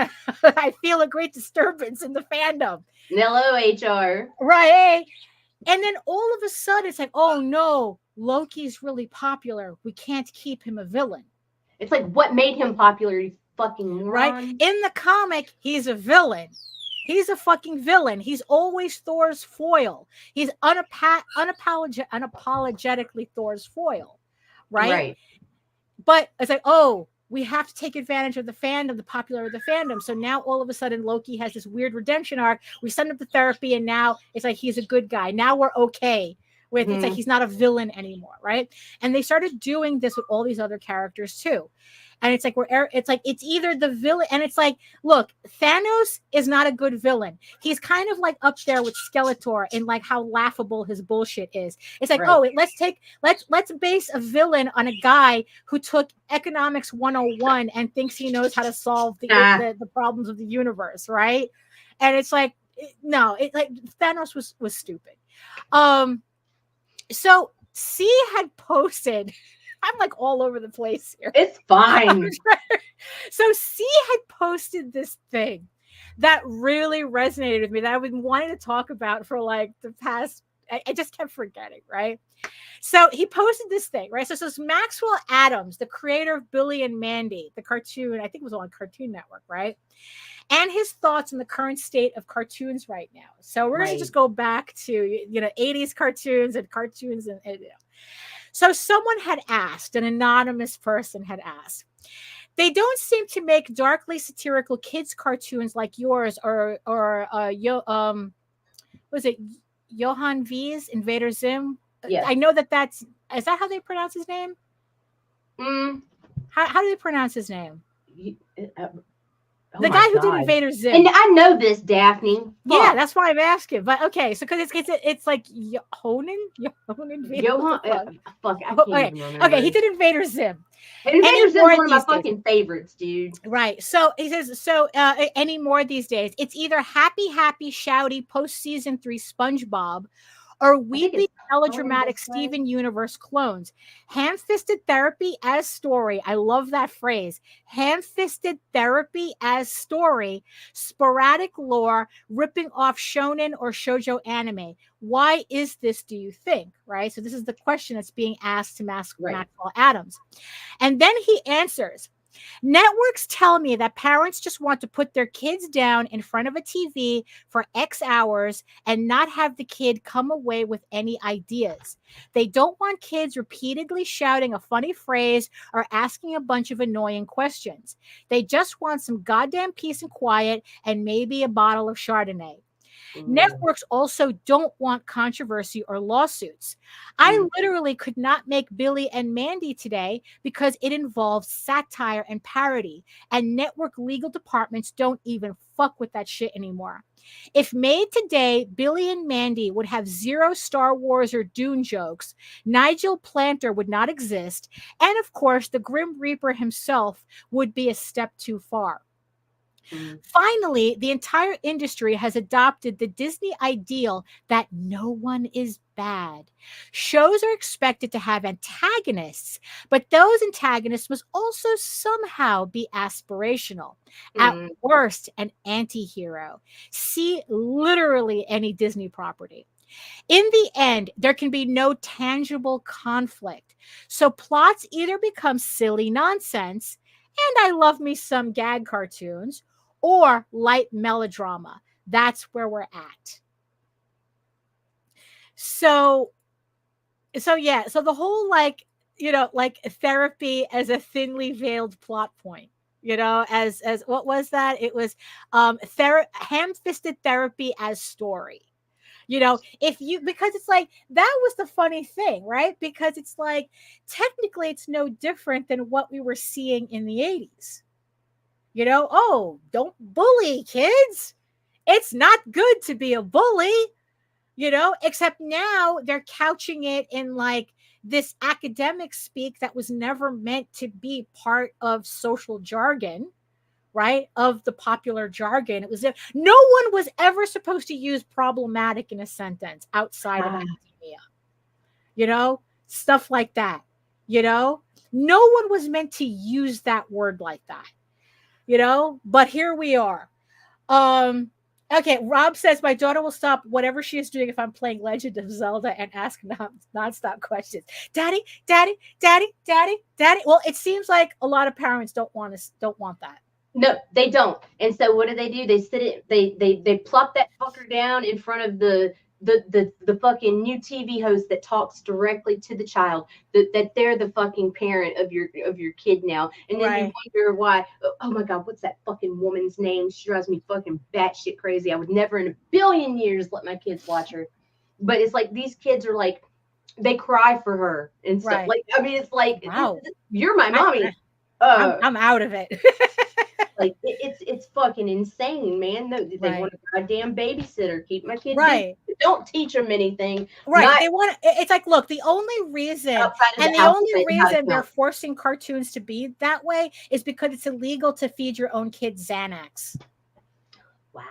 I feel a great disturbance in the fandom. Hello, HR. Right. And then all of a sudden, it's like, oh no, Loki's really popular. We can't keep him a villain. It's like, what made him popular, you fucking moron? Right? In the comic, he's a villain. He's a fucking villain. He's always Thor's foil. He's unapologetically Thor's foil. Right? But it's like, oh, we have to take advantage of the fandom, the popularity of the fandom. So now all of a sudden Loki has this weird redemption arc. We send him to therapy, and now it's like he's a good guy. Now we're okay with it's like he's not a villain anymore, right? And they started doing this with all these other characters too. And it's like it's either the villain, and it's like, look, Thanos is not a good villain. He's kind of like up there with Skeletor in like how laughable his bullshit is. It's like, oh, let's base a villain on a guy who took economics 101 and thinks he knows how to solve the problems of the universe, right? And it's like, no, it like Thanos was stupid. So C had posted. I'm like all over the place here. It's fine. So C had posted this thing that really resonated with me that I've been wanting to talk about for like the past, I just kept forgetting, right? So he posted this thing, right? So it's Maxwell Adams, the creator of Billy and Mandy, the cartoon, I think it was on Cartoon Network, right? And his thoughts on the current state of cartoons right now. So we're going to just go back to, 80s cartoons and So someone had asked, an anonymous person had asked, they don't seem to make darkly satirical kids cartoons like yours or was it Johan V's Invader Zim? Yeah. I know is that how they pronounce his name? How do they pronounce his name? The guy who did Invader Zim. And I know this, Daphne. Fuck. Yeah, that's why I'm asking. But okay, so because it's like Johan. Fuck, I can't even remember. Okay, he did Invader Zim. Invader Zim is one of my fucking favorites, dude. Right. So he says, any more these days, it's either happy, shouty post-season 3 SpongeBob or weepy, melodramatic Steven Universe clones. Ham-fisted therapy as story. I love that phrase. Ham-fisted therapy as story. Sporadic lore, ripping off shonen or shoujo anime. Why is this, do you think? Right? So this is the question that's being asked to Maxwell Adams. And then he answers, networks tell me that parents just want to put their kids down in front of a TV for X hours and not have the kid come away with any ideas. They don't want kids repeatedly shouting a funny phrase or asking a bunch of annoying questions. They just want some goddamn peace and quiet and maybe a bottle of Chardonnay. Networks also don't want controversy or lawsuits. I literally could not make Billy and Mandy today because it involves satire and parody, and network legal departments don't even fuck with that shit anymore. If made today, Billy and Mandy would have zero Star Wars or Dune jokes. Nigel Planter would not exist. And of course, the Grim Reaper himself would be a step too far. Finally, the entire industry has adopted the Disney ideal that no one is bad. Shows are expected to have antagonists, but those antagonists must also somehow be aspirational. At worst, an anti-hero. See literally any Disney property. In the end, there can be no tangible conflict. So plots either become silly nonsense, and I love me some gag cartoons, or light melodrama. That's where we're at. So yeah, so the whole like therapy as a thinly veiled plot point, as what was that? It was ham-fisted therapy as story. If you, because it's like, that was the funny thing, right? Because it's like, technically it's no different than what we were seeing in the 80s. Oh, don't bully kids. It's not good to be a bully, except now they're couching it in like this academic speak that was never meant to be part of social jargon, right? Of the popular jargon. It was, no one was ever supposed to use problematic in a sentence outside of academia, stuff like that, no one was meant to use that word like that. But here we are. Okay, Rob says my daughter will stop whatever she is doing if I'm playing Legend of Zelda and ask nonstop questions. Daddy, daddy, daddy, daddy, daddy. Well, it seems like a lot of parents don't want that. No, they don't. And so what do? They sit it. They plop that fucker down in front of the fucking new TV host that talks directly to the child, that they're the fucking parent of your kid now. And then you wonder why, oh my God, what's that fucking woman's name? She drives me fucking batshit crazy. I would never in a billion years let my kids watch her. But it's like, these kids are like, they cry for her and stuff. Like, I mean, it's like, wow, you're my mommy. I'm out of it. Like, it's fucking insane, man. They want a goddamn babysitter. Keep my kids busy. Don't teach them anything. They want. It's like, look, the only reason they're forcing cartoons to be that way is because it's illegal to feed your own kids Xanax. Wow.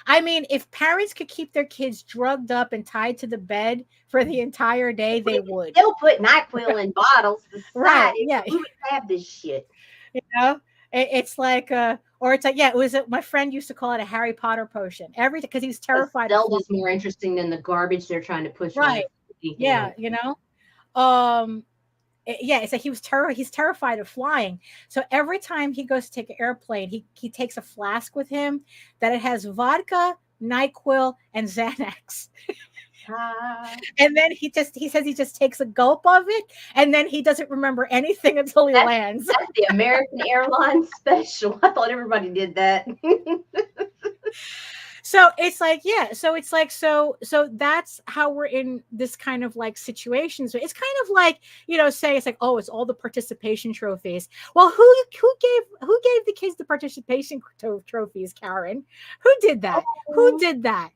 I mean, if parents could keep their kids drugged up and tied to the bed for the entire day, they would. They'll put NyQuil in bottles. Right. Yeah. We would have this shit. It's like, or it's like, yeah, it was my friend used to call it a Harry Potter potion. Because he's terrified. Zelda's more interesting than the garbage they're trying to push. Right. Yeah. It's like he's terrified of flying. So every time he goes to take an airplane, he takes a flask with him that it has vodka, NyQuil, and Xanax. And then he says he just takes a gulp of it, and then he doesn't remember anything until he lands. That's the American Airlines special. I thought everybody did that. So it's like, yeah. So it's like, so that's how we're in this kind of like situation. So it's kind of like, say it's like, oh, it's all the participation trophies. Well, who gave the kids the participation trophies, Karen? Who did that? Who did that?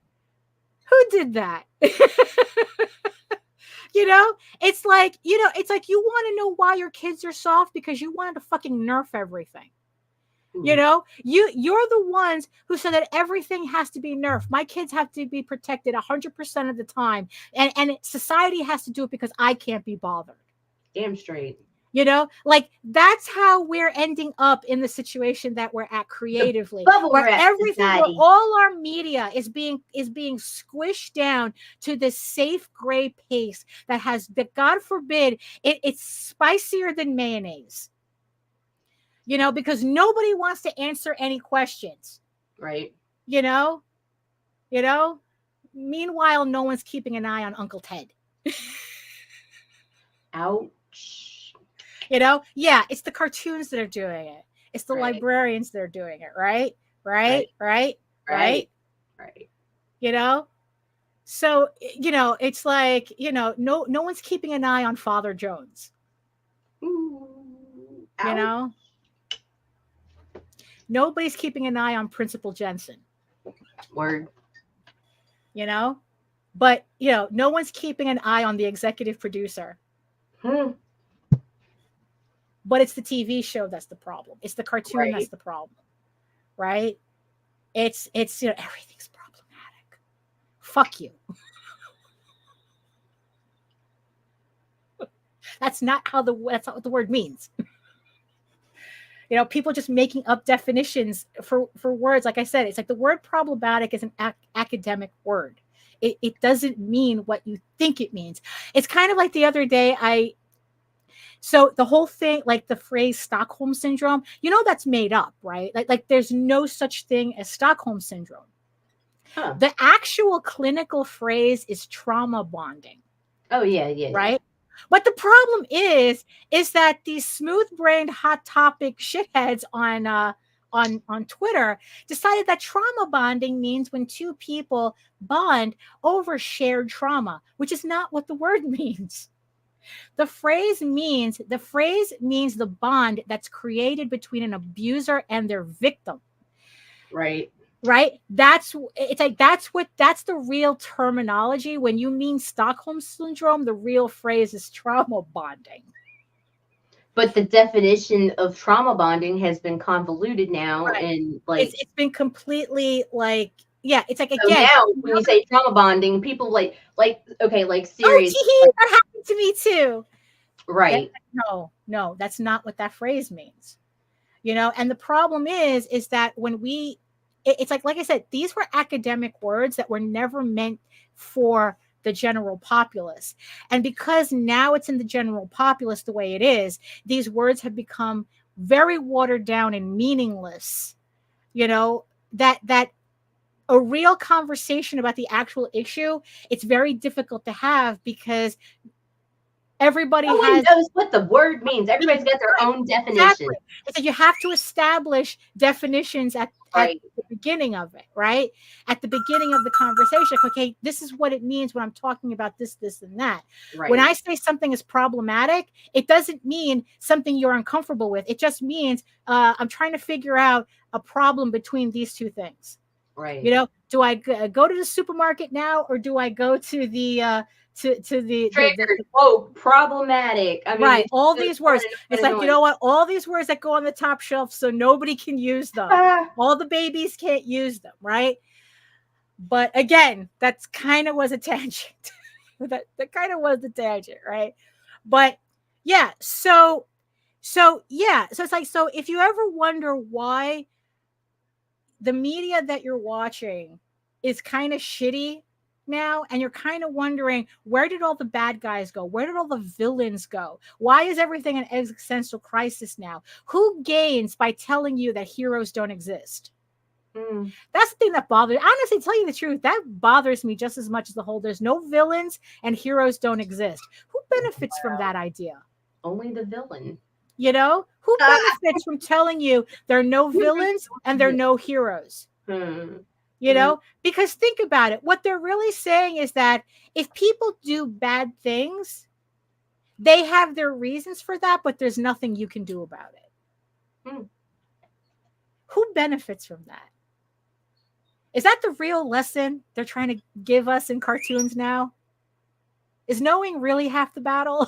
It's like, it's like, you want to know why your kids are soft because you wanted to fucking nerf everything. You're the ones who said that everything has to be nerfed. My kids have to be protected 100% of the time. And society has to do it because I can't be bothered. Damn straight. Like, that's how we're ending up in the situation that we're at creatively, where all our media is being squished down to this safe gray pace that God forbid it's spicier than mayonnaise. Because nobody wants to answer any questions. Right. Meanwhile, no one's keeping an eye on Uncle Ted. Ouch. Yeah, it's the cartoons that are doing it. It's the librarians that are doing it, right? right? You know? So, it's like, no one's keeping an eye on Father Jones. Ooh, You ouch. know? Nobody's keeping an eye on Principal Jensen. Word. You know? But, no one's keeping an eye on the executive producer. But it's the TV show that's the problem. It's the cartoon that's the problem. Right? It's everything's problematic. Fuck you. That's not what the word means. People just making up definitions for words. Like I said, it's like the word problematic is an academic word. It doesn't mean what you think it means. It's kind of like the other day so the whole thing, like the phrase Stockholm syndrome, that's made up, right? Like there's no such thing as Stockholm syndrome. Huh. The actual clinical phrase is trauma bonding. Oh yeah. Right? But the problem is that these smooth-brained hot topic shitheads on Twitter decided that trauma bonding means when two people bond over shared trauma, which is not what the word means. The phrase means the bond that's created between an abuser and their victim. Right. That's the real terminology. When you mean Stockholm syndrome, the real phrase is trauma bonding. But the definition of trauma bonding has been convoluted now, and it's been completely it's like, so again, now when you say trauma bonding, people like seriously. Oh, that happened to me too. Right. No, that's not what that phrase means. And the problem is that when it's like I said, these were academic words that were never meant for the general populace. And because now it's in the general populace the way it is, these words have become very watered down and meaningless. That a real conversation about the actual issue, it's very difficult to have because everybody knows what the word means. Everybody's got their own definition. Exactly. It's like you have to establish definitions at the beginning of it, right? At the beginning of the conversation. Okay, this is what it means when I'm talking about this, and that. Right. When I say something is problematic, it doesn't mean something you're uncomfortable with. It just means I'm trying to figure out a problem between these two things. Right. Do I go to the supermarket now, or do I go to the problematic? I mean, right, all these words. It's like, you know what? All these words that go on the top shelf, so nobody can use them. All the babies can't use them, right? But again, that's kind of was a tangent. that kind of was the tangent, right? But yeah, so it's like, so if you ever wonder why the media that you're watching is kind of shitty now, and you're kind of wondering, where did all the bad guys go? Where did all the villains go? Why is everything an existential crisis now? Who gains by telling you that heroes don't exist? That's the thing that bothers. Honestly, tell you the truth, that bothers me just as much as the whole there's no villains and heroes don't exist. Who benefits from that idea? Only the villain. Who benefits from telling you there are no villains and there are no heroes? Because think about it. What they're really saying is that if people do bad things, they have their reasons for that, but there's nothing you can do about it. Who benefits from that? Is that the real lesson they're trying to give us in cartoons now? Is knowing really half the battle?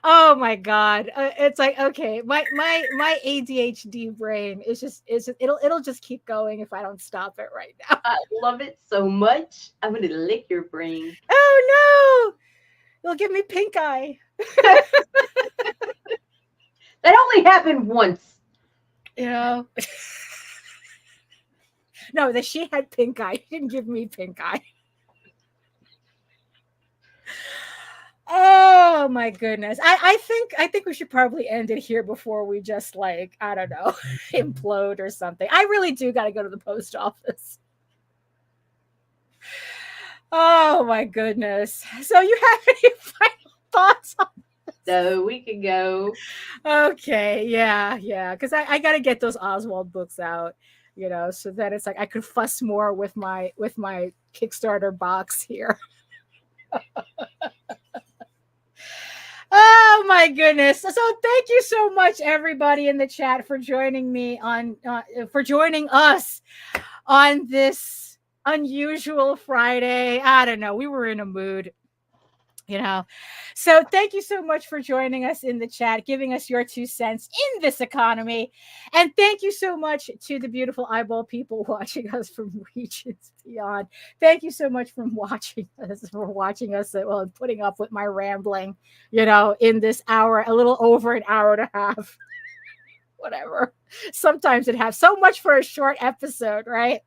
Oh my God. It's like, okay, my ADHD brain is just it'll just keep going if I don't stop it right now. I love it so much. I'm gonna lick your brain. Oh no. It'll give me pink eye. That only happened once. No, that she had pink eye. She didn't give me pink eye. Oh my goodness. I think we should probably end it here before we just I don't know, implode or something. I really do got to go to the post office. Oh my goodness. So you have any final thoughts on this? So we could go. Okay, yeah, because I got to get those Oswald books out, so that it's like I could fuss more with my Kickstarter box here. Oh my goodness! So thank you so much, everybody in the chat, for joining me for joining us on this unusual Friday. I don't know. We were in a mood. So thank you so much for joining us in the chat, giving us your 2 cents in this economy. And thank you so much to the beautiful eyeball people watching us from regions beyond. Thank you so much for watching us, well, and putting up with my rambling, in this hour, a little over an hour and a half. Whatever. Sometimes it has so much for a short episode, right?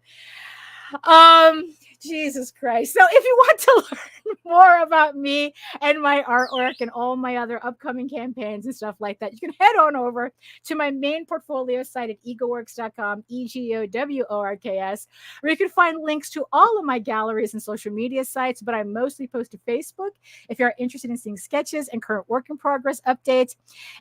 Jesus Christ. So if you want to learn more about me and my artwork and all my other upcoming campaigns and stuff like that, you can head on over to my main portfolio site at egoworks.com, EGOWORKS, where you can find links to all of my galleries and social media sites, but I mostly post to Facebook if you're interested in seeing sketches and current work in progress updates.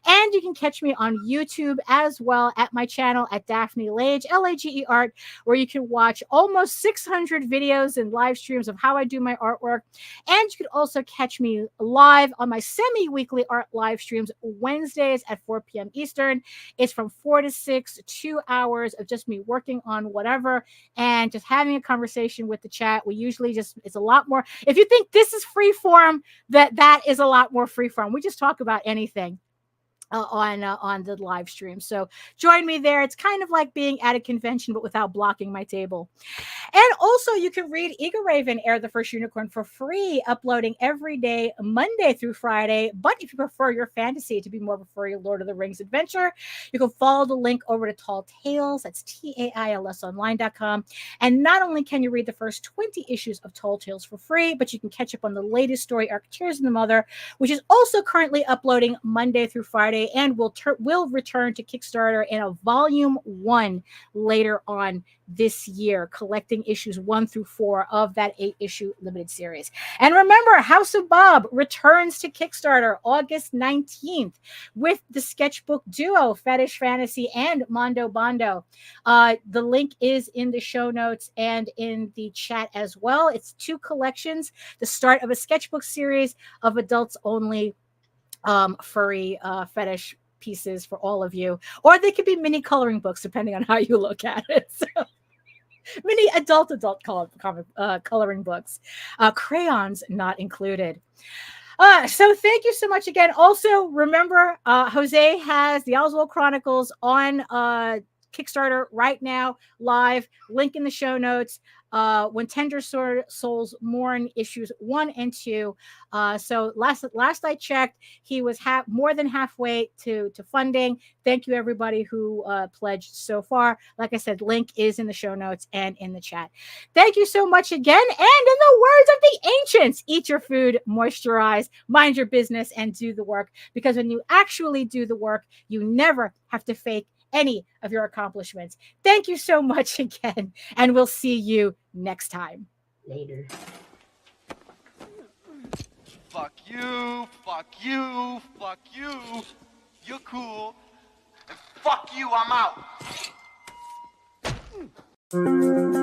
And you can catch me on YouTube as well at my channel at Daphne Lage, Lage Art, where you can watch almost 600 videos and live streams of how I do my artwork. And you can also catch me live on my semi-weekly art live streams Wednesdays at 4 p.m. Eastern. It's from 4 to 6, 2 hours of just me working on whatever and just having a conversation with the chat. We usually it's a lot more. If you think this is free form, that is a lot more free form. We just talk about anything. On the live stream. So join me there. It's kind of like being at a convention, but without blocking my table. And also, you can read Eager Raven, Air the First Unicorn, for free, uploading every day, Monday through Friday. But if you prefer your fantasy to be more of a furry Lord of the Rings adventure, you can follow the link over to Tall Tales. That's TAILSonline.com. And not only can you read the first 20 issues of Tall Tales for free, but you can catch up on the latest story arc, Tears in the Mother, which is also currently uploading Monday through Friday and will return to Kickstarter in a volume 1 later on this year, collecting issues 1 through 4 of that 8-issue limited series. And remember, House of Bob returns to Kickstarter August 19th with the sketchbook duo Fetish Fantasy and Mondo Bondo. The link is in the show notes and in the chat as well. It's 2 collections, the start of a sketchbook series of adults only furry fetish pieces for all of you, or they could be mini coloring books depending on how you look at it. So, mini adult coloring books, crayons not included. So thank you so much again. Also, remember, Jose has the Oswald Chronicles on Kickstarter right now, live. Link in the show notes. When Tender Souls Mourn issues 1 and 2. So last I checked, he was more than halfway to funding. Thank you everybody who pledged so far. Like I said, link is in the show notes and in the chat. Thank you so much again. And in the words of the ancients, eat your food, moisturize, mind your business, and do the work. Because when you actually do the work, you never have to fake any of your accomplishments. Thank you so much again, and we'll see you next time. Later. Fuck you, fuck you, fuck you. You're cool. And fuck you, I'm out.